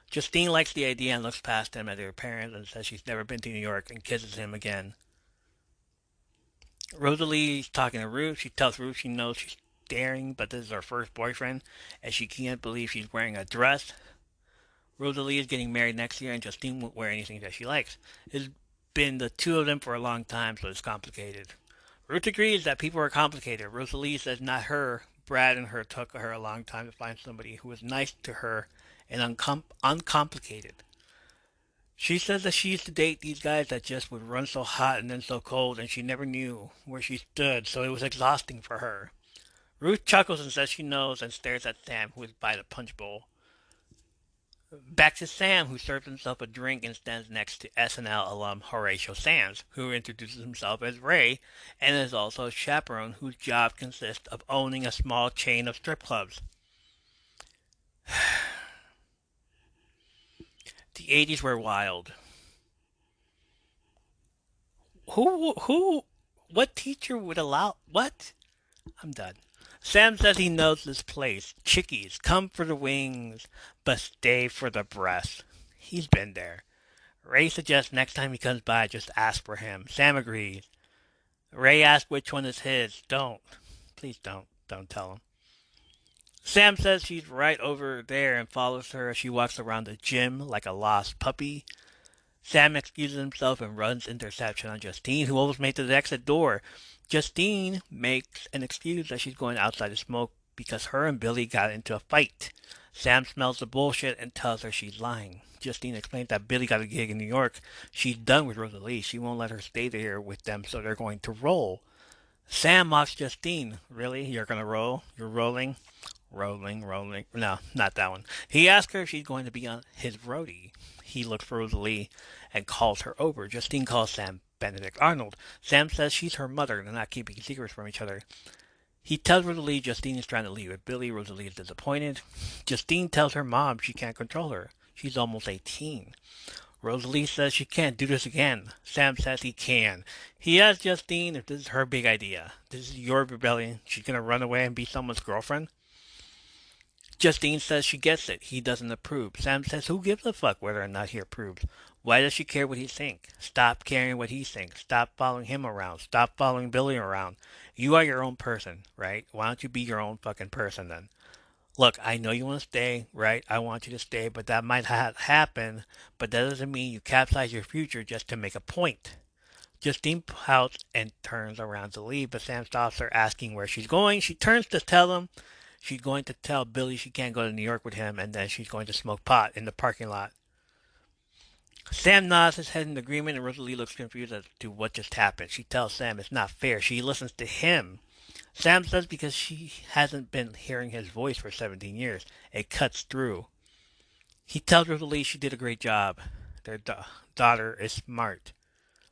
Justine likes the idea and looks past him at her parents and says she's never been to New York and kisses him again. Rosalie's talking to Ruth. She tells Ruth she knows she's staring, but this is her first boyfriend, and she can't believe she's wearing a dress. Rosalie is getting married next year, and Justine won't wear anything that she likes. It's been the two of them for a long time, so it's complicated. Ruth agrees that people are complicated. Rosalie says not her. Brad and her took her a long time to find somebody who was nice to her and uncomplicated. She says that she used to date these guys that just would run so hot and then so cold, and she never knew where she stood, so it was exhausting for her. Ruth chuckles and says she knows and stares at Sam, who is by the punch bowl. Back to Sam, who serves himself a drink and stands next to SNL alum Horatio Sands, who introduces himself as Ray and is also a chaperone whose job consists of owning a small chain of strip clubs. The 80s were wild. What teacher would allow, what? I'm done. Sam says he knows this place. Chickies, come for the wings, but stay for the breasts. He's been there. Ray suggests next time he comes by, just ask for him. Sam agrees. Ray asks which one is his. Don't. Please don't. Don't tell him. Sam says she's right over there and follows her as she walks around the gym like a lost puppy. Sam excuses himself and runs interception on Justine, who almost made it to the exit door. Justine makes an excuse that she's going outside to smoke because her and Billy got into a fight. Sam smells the bullshit and tells her she's lying. Justine explains that Billy got a gig in New York. She's done with Rosalie. She won't let her stay there with them, so they're going to roll. Sam mocks Justine. Really? You're going to roll? You're rolling? Rolling. No, not that one. He asks her if she's going to be on his roadie. He looks for Rosalie and calls her over. Justine calls Sam Benedict Arnold. Sam says she's her mother. They're not keeping secrets from each other. He tells Rosalie Justine is trying to leave with Billy. Rosalie is disappointed. Justine tells her mom she can't control her. She's almost 18. Rosalie says she can't do this again. Sam says he can. He asks Justine if this is her big idea. This is your rebellion. She's going to run away and be someone's girlfriend. Justine says she gets it. He doesn't approve. Sam says who gives a fuck whether or not he approves? Why does she care what he thinks? Stop caring what he thinks. Stop following him around. Stop following Billy around. You are your own person, right? Why don't you be your own fucking person then? Look, I know you want to stay, right? I want you to stay, but that might happen. But that doesn't mean you capsize your future just to make a point. Justine pouts and turns around to leave, but Sam stops her, asking where she's going. She turns to tell him she's going to tell Billy she can't go to New York with him, and then she's going to smoke pot in the parking lot. Sam nods his head in agreement, and Rosalie looks confused as to what just happened. She tells Sam it's not fair. She listens to him. Sam says because she hasn't been hearing his voice for 17 years, it cuts through. He tells Rosalie she did a great job. Their daughter is smart,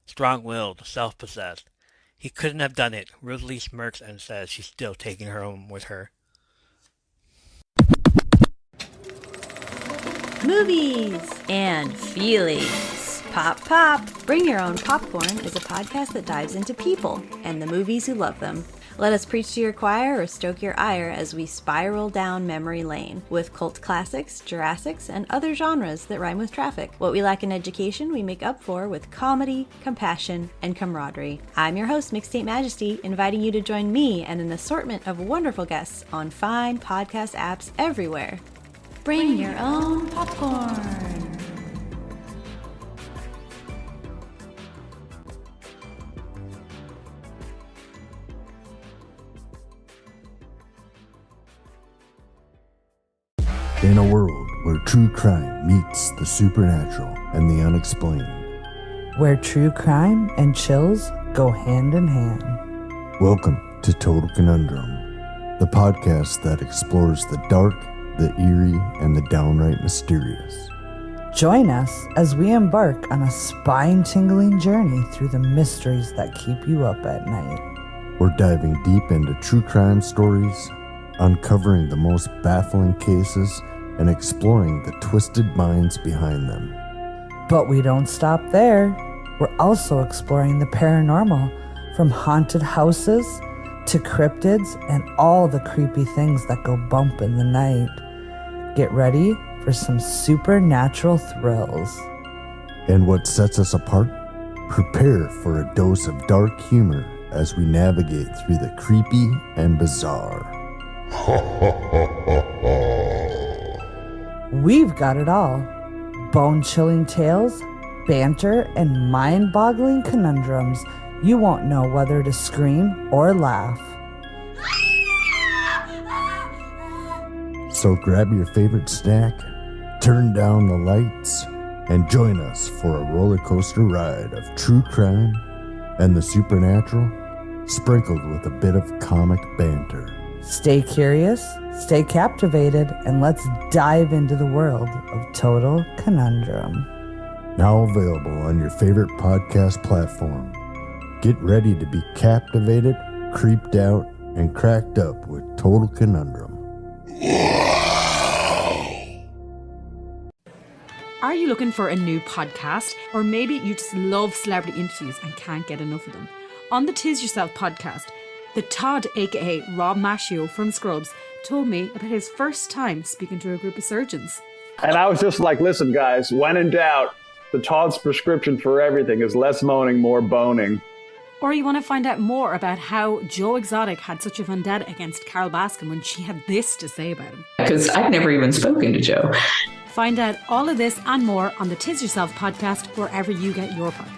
strong-willed, self-possessed. He couldn't have done it. Rosalie smirks and says she's still taking her home with her. Movies and feelings. Pop, pop. Bring Your Own Popcorn is a podcast that dives into people and the movies who love them. Let us preach to your choir or stoke your ire as we spiral down memory lane with cult classics, Jurassics, and other genres that rhyme with traffic. What we lack in education, we make up for with comedy, compassion, and camaraderie. I'm your host, Mixtape Majesty, inviting you to join me and an assortment of wonderful guests on fine podcast apps everywhere. Bring your own popcorn. In a world where true crime meets the supernatural and the unexplained, where true crime and chills go hand in hand. Welcome to Total Conundrum, the podcast that explores the dark, the eerie, and the downright mysterious. Join us as we embark on a spine-tingling journey through the mysteries that keep you up at night. We're diving deep into true crime stories, uncovering the most baffling cases, and exploring the twisted minds behind them. But we don't stop there. We're also exploring the paranormal, from haunted houses to cryptids and all the creepy things that go bump in the night. Get ready for some supernatural thrills. And what sets us apart? Prepare for a dose of dark humor as we navigate through the creepy and bizarre. We've got it all. Bone-chilling tales, banter, and mind-boggling conundrums. You won't know whether to scream or laugh. So grab your favorite snack, turn down the lights, and join us for a roller coaster ride of true crime and the supernatural, sprinkled with a bit of comic banter. Stay curious, stay captivated, and let's dive into the world of Total Conundrum. Now available on your favorite podcast platform. Get ready to be captivated, creeped out, and cracked up with Total Conundrum. Are you looking for a new podcast? Or maybe you just love celebrity interviews and can't get enough of them? On the Tis Yourself podcast, the Todd, aka Rob Maschio from Scrubs, told me about his first time speaking to a group of surgeons. And I was just like, listen, guys, when in doubt, the Todd's prescription for everything is less moaning, more boning. Or you want to find out more about how Joe Exotic had such a vendetta against Carol Baskin when she had this to say about him. Because I've never even spoken to Joe. Find out all of this and more on the Tis Yourself podcast, wherever you get your podcasts.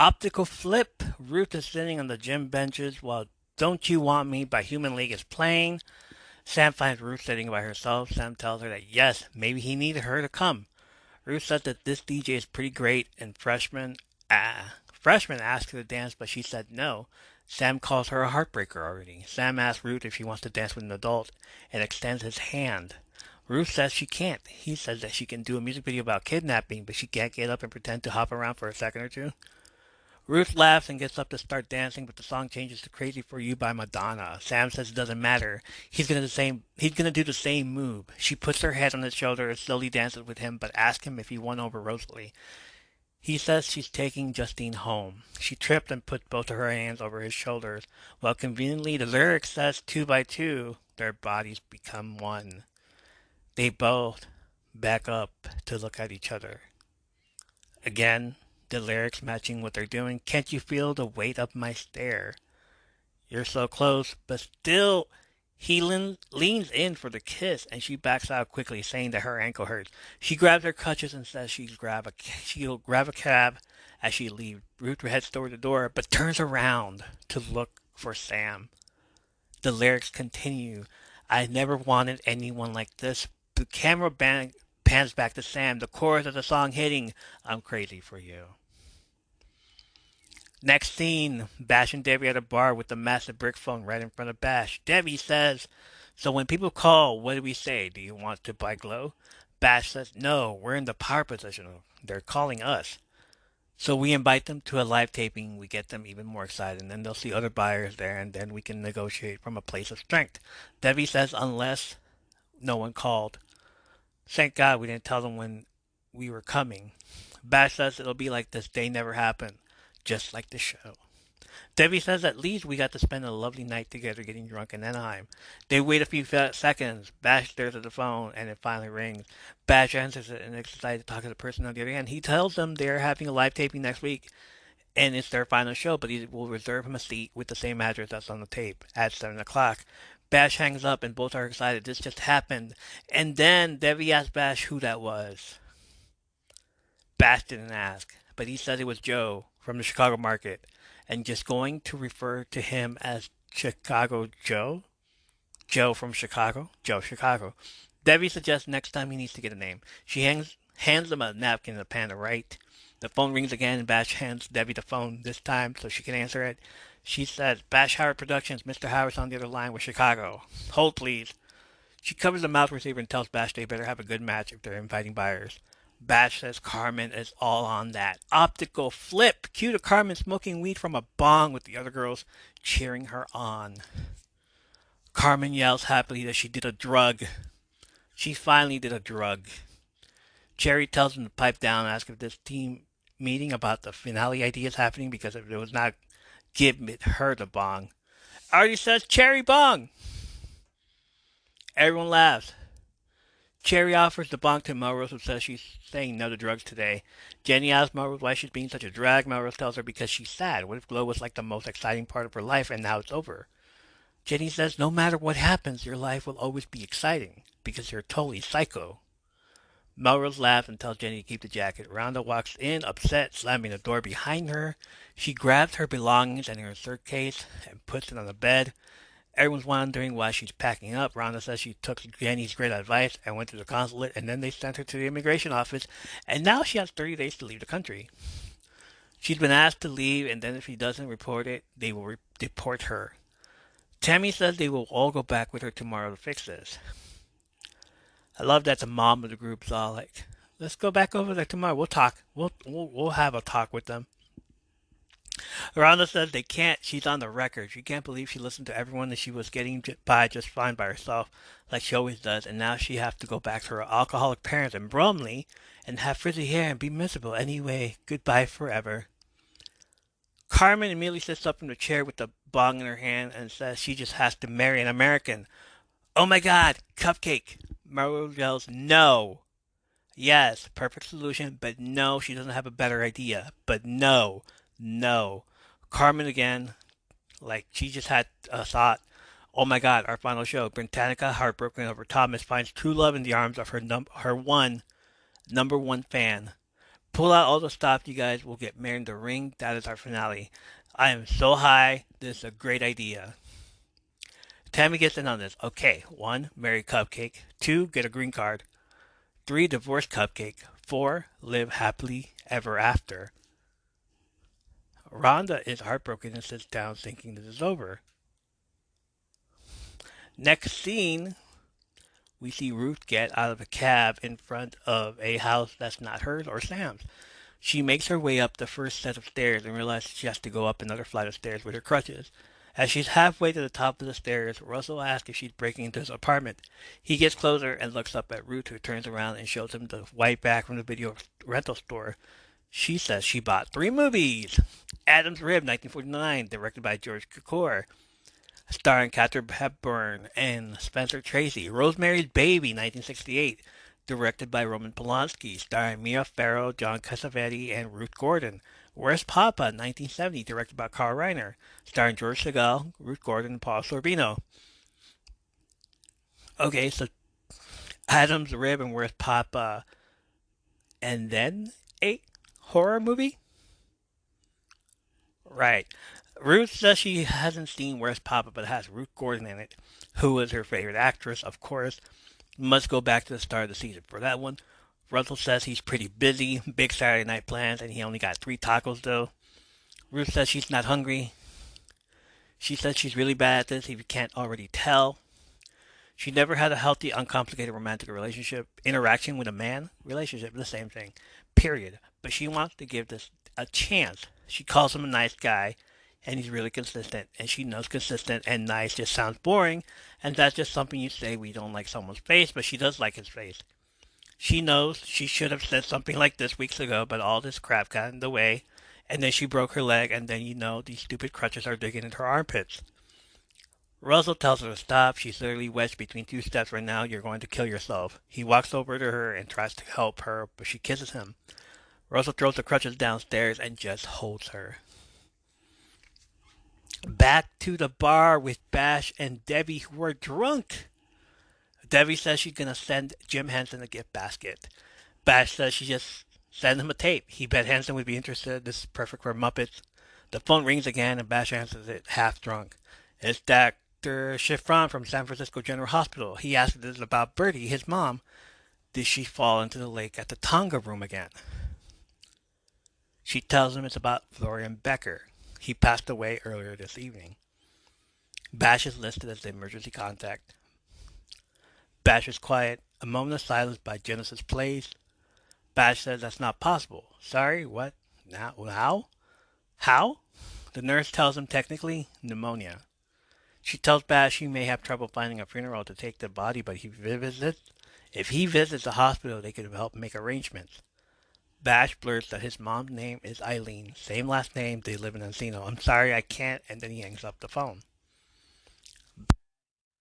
Optical flip. Ruth is sitting on the gym benches while Don't You Want Me by Human League is playing. Sam finds Ruth sitting by herself. Sam tells her that yes, maybe he needed her to come. Ruth said that this DJ is pretty great and freshman asked her to dance, but she said no. Sam calls her a heartbreaker already. Sam asks Ruth if she wants to dance with an adult and extends his hand. Ruth says she can't. He says that she can do a music video about kidnapping, but she can't get up and pretend to hop around for a second or two. Ruth laughs and gets up to start dancing, but the song changes to Crazy for You by Madonna. Sam says it doesn't matter. He's gonna do the same move. She puts her head on his shoulder and slowly dances with him, but asks him if he won over Rosalie. He says she's taking Justine home. She tripped and put both of her hands over his shoulders. While conveniently the lyric says 2 by 2, their bodies become one. They both back up to look at each other. Again, the lyrics matching what they're doing. Can't you feel the weight of my stare? You're so close, but still. He leans in for the kiss, and she backs out quickly, saying that her ankle hurts. She grabs her crutches and says she'll grab a cab as she leaves. Ruth heads toward the door, but turns around to look for Sam. The lyrics continue. I never wanted anyone like this. The pans back to Sam, the chorus of the song hitting, I'm crazy for you. Next scene, Bash and Debbie at a bar with the massive brick phone right in front of Bash. Debbie says, so when people call, what do we say? Do you want to buy glow? Bash says, no, we're in the power position. They're calling us. So we invite them to a live taping. We get them even more excited, and then they'll see other buyers there, and then we can negotiate from a place of strength. Debbie says, unless no one called. Thank God we didn't tell them when we were coming. Bash says it'll be like this day never happened, just like the show. Debbie says at least we got to spend a lovely night together getting drunk in Anaheim. They wait a few seconds. Bash stares at the phone and it finally rings. Bash answers it and is excited to talk to the person on the other end. He tells them they're having a live taping next week and it's their final show, but he will reserve him a seat with the same address that's on the tape at 7 o'clock. Bash hangs up and both are excited. This just happened. And then Debbie asks Bash who that was. Bash didn't ask, but he said it was Joe from the Chicago market and just going to refer to him as Chicago Joe. Joe from Chicago. Joe Chicago. Debbie suggests next time he needs to get a name. She hands him a napkin and a pen to write. The phone rings again and Bash hands Debbie the phone this time so she can answer it. She says, Bash Howard Productions, Mr. Howard's on the other line with Chicago. Hold please. She covers the mouth receiver and tells Bash they better have a good match if they're inviting buyers. Bash says Carmen is all on that. Optical flip. Cue to Carmen smoking weed from a bong with the other girls cheering her on. Carmen yells happily that she did a drug. She finally did a drug. Jerry tells him to pipe down and ask if this team meeting about the finale idea is happening because if it was not, give her the bong. Artie says cherry bong. Everyone laughs. Cherry offers the bong to Melrose, who says she's saying no to drugs today. Jenny asks Melrose why she's being such a drag. Melrose tells her because she's sad. What if Glow was like the most exciting part of her life and now it's over? Jenny says no matter what happens, your life will always be exciting because you're totally psycho. Melrose laughs and tells Jenny to keep the jacket. Rhonda walks in, upset, slamming the door behind her. She grabs her belongings and her suitcase and puts it on the bed. Everyone's wondering why she's packing up. Rhonda says she took Jenny's great advice and went to the consulate, and then they sent her to the immigration office, and now she has 30 days to leave the country. She's been asked to leave, and then if she doesn't report it, they will deport her. Tammy says they will all go back with her tomorrow to fix this. I love that the mom of the group's all like, let's go back over there tomorrow. We'll talk. We'll have a talk with them. Rhonda says they can't. She's on the record. She can't believe she listened to everyone that she was getting by just fine by herself, like she always does, and now she has to go back to her alcoholic parents in Bromley and have frizzy hair and be miserable anyway. Goodbye forever. Carmen immediately sits up from the chair with the bong in her hand and says she just has to marry an American. Oh my God, cupcake! Marlo yells, no. Yes, perfect solution, but no, she doesn't have a better idea. But no, no. Carmen again, like she just had a thought. Oh my God, our final show. Britannica, heartbroken over Thomas, finds true love in the arms of her number one fan. Pull out all the stops, you guys. We'll get married in the ring. That is our finale. I am so high. This is a great idea. Tammy gets in on this. Okay, 1, marry Cupcake. 2, get a green card. 3, divorce Cupcake. 4, live happily ever after. Rhonda is heartbroken and sits down thinking this is over. Next scene, we see Ruth get out of a cab in front of a house that's not hers or Sam's. She makes her way up the first set of stairs and realizes she has to go up another flight of stairs with her crutches. As she's halfway to the top of the stairs, Russell asks if she's breaking into his apartment. He gets closer and looks up at Ruth, who turns around and shows him the white bag from the video rental store. She says she bought 3 movies. Adam's Rib, 1949, directed by George Cukor, starring Katharine Hepburn and Spencer Tracy. Rosemary's Baby, 1968, directed by Roman Polanski, starring Mia Farrow, John Cassavetes, and Ruth Gordon. Where's Papa, 1970, directed by Carl Reiner, starring George Segal, Ruth Gordon, and Paul Sorvino. Okay, so Adam's Rib and Where's Papa, and then a horror movie? Right. Ruth says she hasn't seen Where's Papa, but it has Ruth Gordon in it, who is her favorite actress, of course. Must go back to the start of the season for that one. Russell says he's pretty busy, big Saturday night plans, and he only got 3 tacos though. Ruth says she's not hungry. She says she's really bad at this if you can't already tell. She never had a healthy, uncomplicated romantic relationship. Interaction with a man, relationship, the same thing. Period. But she wants to give this a chance. She calls him a nice guy, and he's really consistent. And she knows consistent and nice just sounds boring, and that's just something you say when you don't like someone's face, but she does like his face. She knows she should have said something like this weeks ago, but all this crap got in the way, and then she broke her leg, and then these stupid crutches are digging into her armpits. Russell tells her to stop. She's literally wedged between 2 steps right now. You're going to kill yourself. He walks over to her and tries to help her, but she kisses him. Russell throws the crutches downstairs and just holds her. Back to the bar with Bash and Debbie, who are drunk. Debbie says she's going to send Jim Henson a gift basket. Bash says she just send him a tape. He bet Henson would be interested. This is perfect for Muppets. The phone rings again and Bash answers it half drunk. It's Dr. Chiffron from San Francisco General Hospital. He asks if this is about Bertie, his mom. Did she fall into the lake at the Tonga room again? She tells him it's about Florian Becker. He passed away earlier this evening. Bash is listed as the emergency contact. Bash is quiet. A moment of silence by Genesis plays. Bash says that's not possible. Sorry, what? Now? How? How? The nurse tells him technically pneumonia. She tells Bash he may have trouble finding a funeral to take the body, but if he visits the hospital, they could help make arrangements. Bash blurts that his mom's name is Eileen, same last name, they live in Encino. I'm sorry, I can't, and then he hangs up the phone.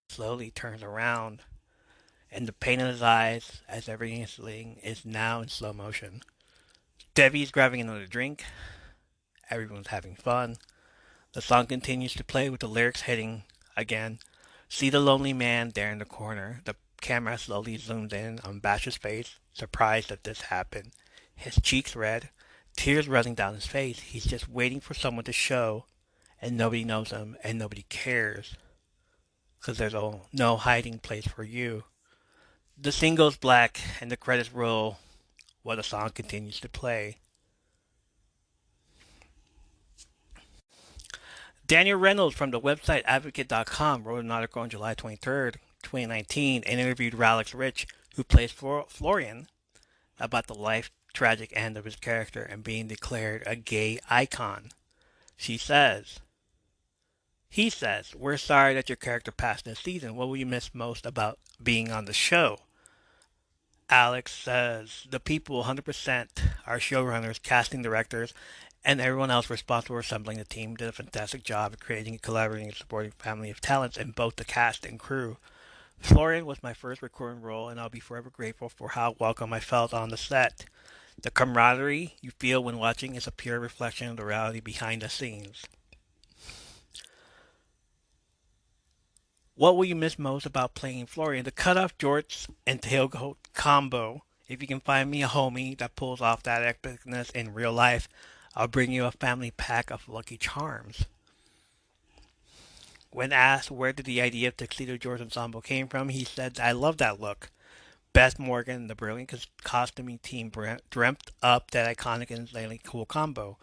Slowly turns around, and the pain in his eyes, as everything is now in slow motion. Debbie's grabbing another drink. Everyone's having fun. The song continues to play with the lyrics hitting again. See the lonely man there in the corner. The camera slowly zooms in on Bash's face, surprised that this happened. His cheeks red, tears running down his face. He's just waiting for someone to show, and nobody knows him, and nobody cares. Because there's no hiding place for you. The scene goes black, and the credits roll while the song continues to play. Daniel Reynolds from the website Advocate.com wrote an article on July 23rd, 2019, and interviewed Alex Rich, who plays Florian, about the life tragic end of his character and being declared a gay icon. He says, we're sorry that your character passed this season. What will you miss most about being on the show? Alex says, the people 100%, our showrunners, casting directors, and everyone else responsible for assembling the team did a fantastic job of creating a collaborating and supporting family of talents in both the cast and crew. Florian was my first recurring role, and I'll be forever grateful for how welcome I felt on the set. The camaraderie you feel when watching is a pure reflection of the reality behind the scenes. What will you miss most about playing Florian? The cutoff jorts and tailcoat combo. If you can find me a homie that pulls off that epicness in real life, I'll bring you a family pack of Lucky Charms. When asked where did the idea of Tuxedo George Ensemble came from, he said, I love that look. Beth Morgan, the brilliant costuming team, dreamt up that iconic and insanely cool combo.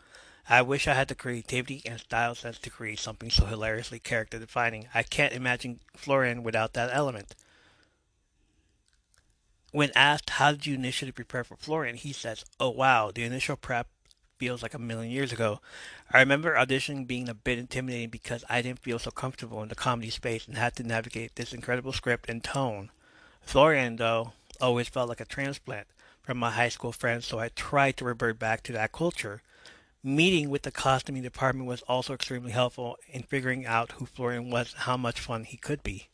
I wish I had the creativity and style sense to create something so hilariously character defining. I can't imagine Florian without that element. When asked how did you initially prepare for Florian, he says, oh wow, the initial prep feels like a million years ago. I remember auditioning being a bit intimidating because I didn't feel so comfortable in the comedy space and had to navigate this incredible script and tone. Florian, though, always felt like a transplant from my high school friends, so I tried to revert back to that culture. Meeting with the costuming department was also extremely helpful in figuring out who Florian was and how much fun he could be.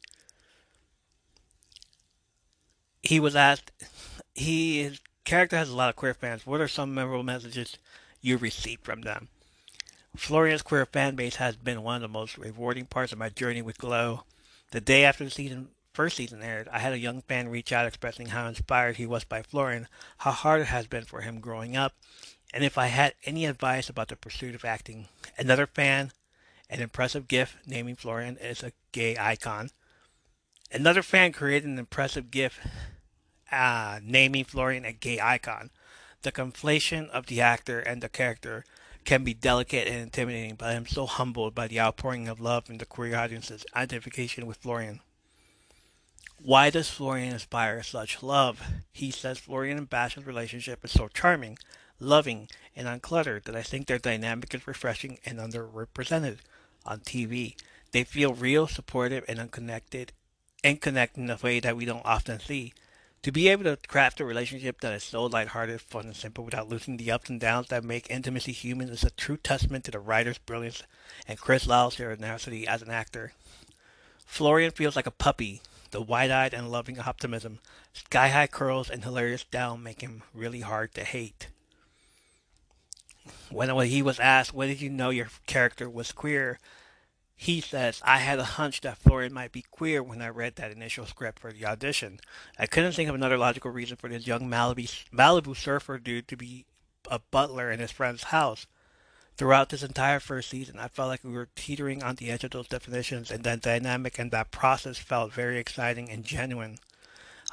He was asked, his character has a lot of queer fans. What are some memorable messages you received from them? Florian's queer fan base has been one of the most rewarding parts of my journey with Glow. The day after the first season aired, I had a young fan reach out expressing how inspired he was by Florian, how hard it has been for him growing up, and if I had any advice about the pursuit of acting. Another fan an impressive GIF naming Florian as a gay icon. Another fan created an impressive GIF naming Florian a gay icon. The conflation of the actor and the character can be delicate and intimidating, but I am so humbled by the outpouring of love from the queer audience's identification with Florian. Why does Florian inspire such love? He says Florian and Bastion's relationship is so charming, loving, and uncluttered that I think their dynamic is refreshing and underrepresented on TV. They feel real, supportive, and unconnected, and connect in a way that we don't often see. To be able to craft a relationship that is so lighthearted, fun, and simple without losing the ups and downs that make intimacy human is a true testament to the writer's brilliance and Chris Lyle's tenacity as an actor. Florian feels like a puppy. The wide-eyed and loving optimism, sky-high curls, and hilarious down make him really hard to hate. When he was asked, when did you know your character was queer? He says, I had a hunch that Florian might be queer when I read that initial script for the audition. I couldn't think of another logical reason for this young Malibu surfer dude to be a butler in his friend's house. Throughout this entire first season, I felt like we were teetering on the edge of those definitions, and that dynamic and that process felt very exciting and genuine.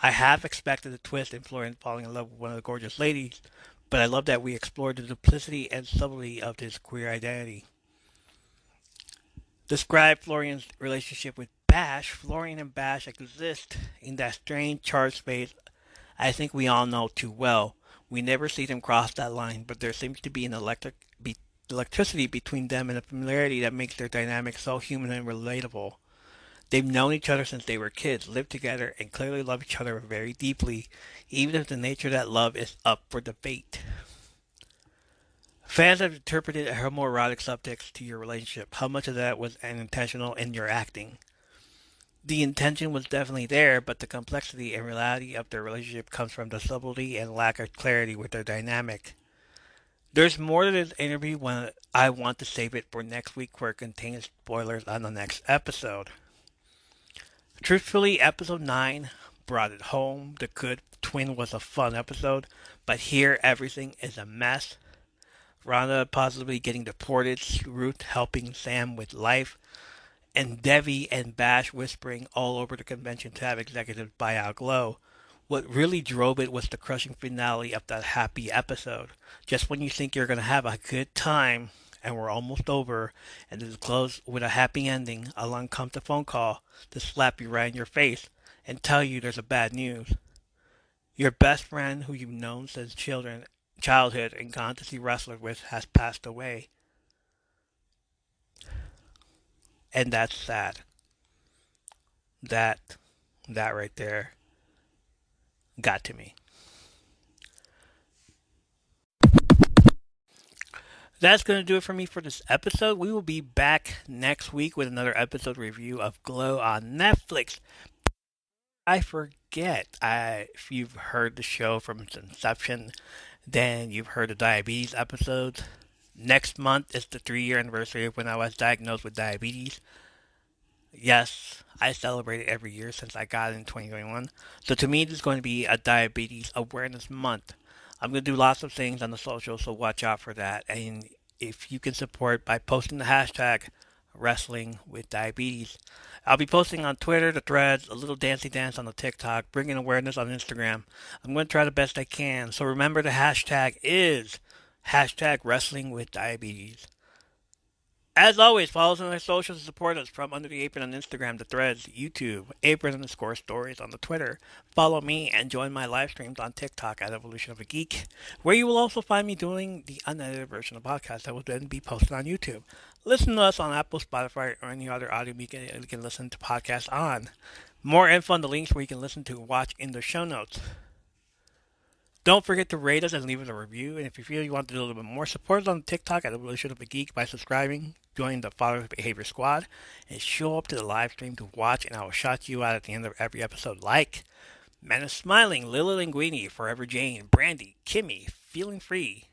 I have expected a twist in Florian falling in love with one of the gorgeous ladies, but I love that we explored the duplicity and subtlety of this queer identity. Describe Florian's relationship with Bash. Florian and Bash exist in that strange charged space I think we all know too well. We never see them cross that line, but there seems to be an electricity between them and a familiarity that makes their dynamic so human and relatable. They've known each other since they were kids, lived together, and clearly love each other very deeply, even if the nature of that love is up for debate. Fans have interpreted homoerotic subtext to your relationship. How much of that was unintentional in your acting? The intention was definitely there, but the complexity and reality of their relationship comes from the subtlety and lack of clarity with their dynamic. There's more to this interview when I want to save it for next week where it contains spoilers on the next episode. Truthfully, episode 9 brought it home. The Good Twin was a fun episode, but here everything is a mess. Rhonda possibly getting deported, Ruth helping Sam with life, and Devi and Bash whispering all over the convention to have executives buy out Glow. What really drove it was the crushing finale of that happy episode. Just when you think you're going to have a good time, and we're almost over, and it close with a happy ending, along comes the phone call to slap you right in your face and tell you there's a bad news. Your best friend, who you've known since childhood and gone to see wrestlers with, has passed away. And that's sad. That right there got to me. That's going to do it for me for this episode. We will be back next week with another episode review of Glow on Netflix. I forget, if you've heard the show from its inception, then you've heard the diabetes episodes. Next month is the 3-year anniversary of when I was diagnosed with diabetes. Yes, I celebrate it every year since I got it in 2021. So to me, this is going to be a diabetes awareness month. I'm going to do lots of things on the social, so watch out for that. And if you can support by posting the hashtag wrestling with diabetes. I'll be posting on Twitter, the threads, a little dancey dance on the TikTok, bringing awareness on Instagram. I'm going to try the best I can. So remember the hashtag is hashtag wrestling with diabetes. As always, follow us on our socials and support us from Under the Apron on Instagram, the threads, YouTube, apron_stories on the Twitter. Follow me and join my live streams on TikTok at Evolution of a Geek, where you will also find me doing the unedited version of the podcast that will then be posted on YouTube. Listen to us on Apple, Spotify, or any other audio medium you can listen to podcasts on. More info on the links where you can listen to and watch in the show notes. Don't forget to rate us and leave us a review. And if you feel you want to do a little bit more, support us on TikTok at Evolution of a Geek by subscribing, join the Father's Behavior Squad, and show up to the live stream to watch, and I will shout you out at the end of every episode like Man is Smiling, Lily Linguini, Forever Jane, Brandy, Kimmy, Feeling Free,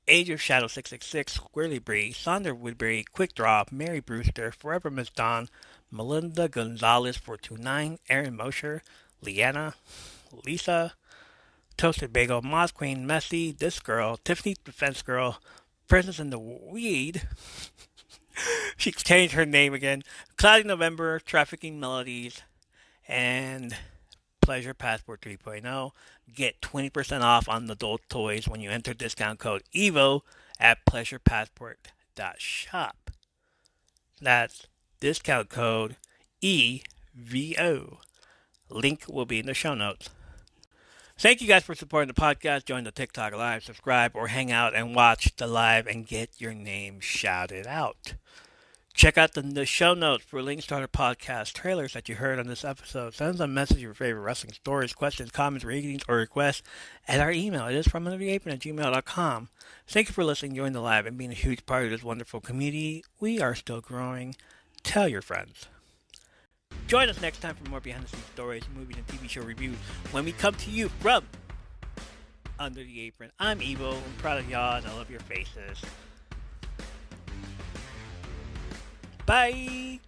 Age of Shadow 666, Squirrely Bree, Sonder Woodbury, Quick Draw, Mary Brewster, Forever Miss Dawn, Melinda Gonzalez 429, Aaron Mosher, Leanna, Lisa, Toasted Bagel, Moss Queen, Messy, This Girl, Tiffany Defense Girl, Presence in the Weed, She changed her name again. Cloudy November, Trafficking Melodies, and Pleasure Passport 3.0. Get 20% off on adult toys when you enter discount code EVO at pleasurepassport.shop. That's discount code EVO. Link will be in the show notes. Thank you guys for supporting the podcast. Join the TikTok live, subscribe, or hang out and watch the live and get your name shouted out. Check out the show notes for links to other podcast trailers that you heard on this episode. Send us a message of your favorite wrestling stories, questions, comments, ratings, or requests at our email. It is from undertheapron@gmail.com. Thank you for listening, joining the live, and being a huge part of this wonderful community. We are still growing. Tell your friends. Join us next time for more behind-the-scenes stories, movies, and TV show reviews when we come to you from Under the Apron. I'm Evo. I'm proud of y'all, and I love your faces. Bye!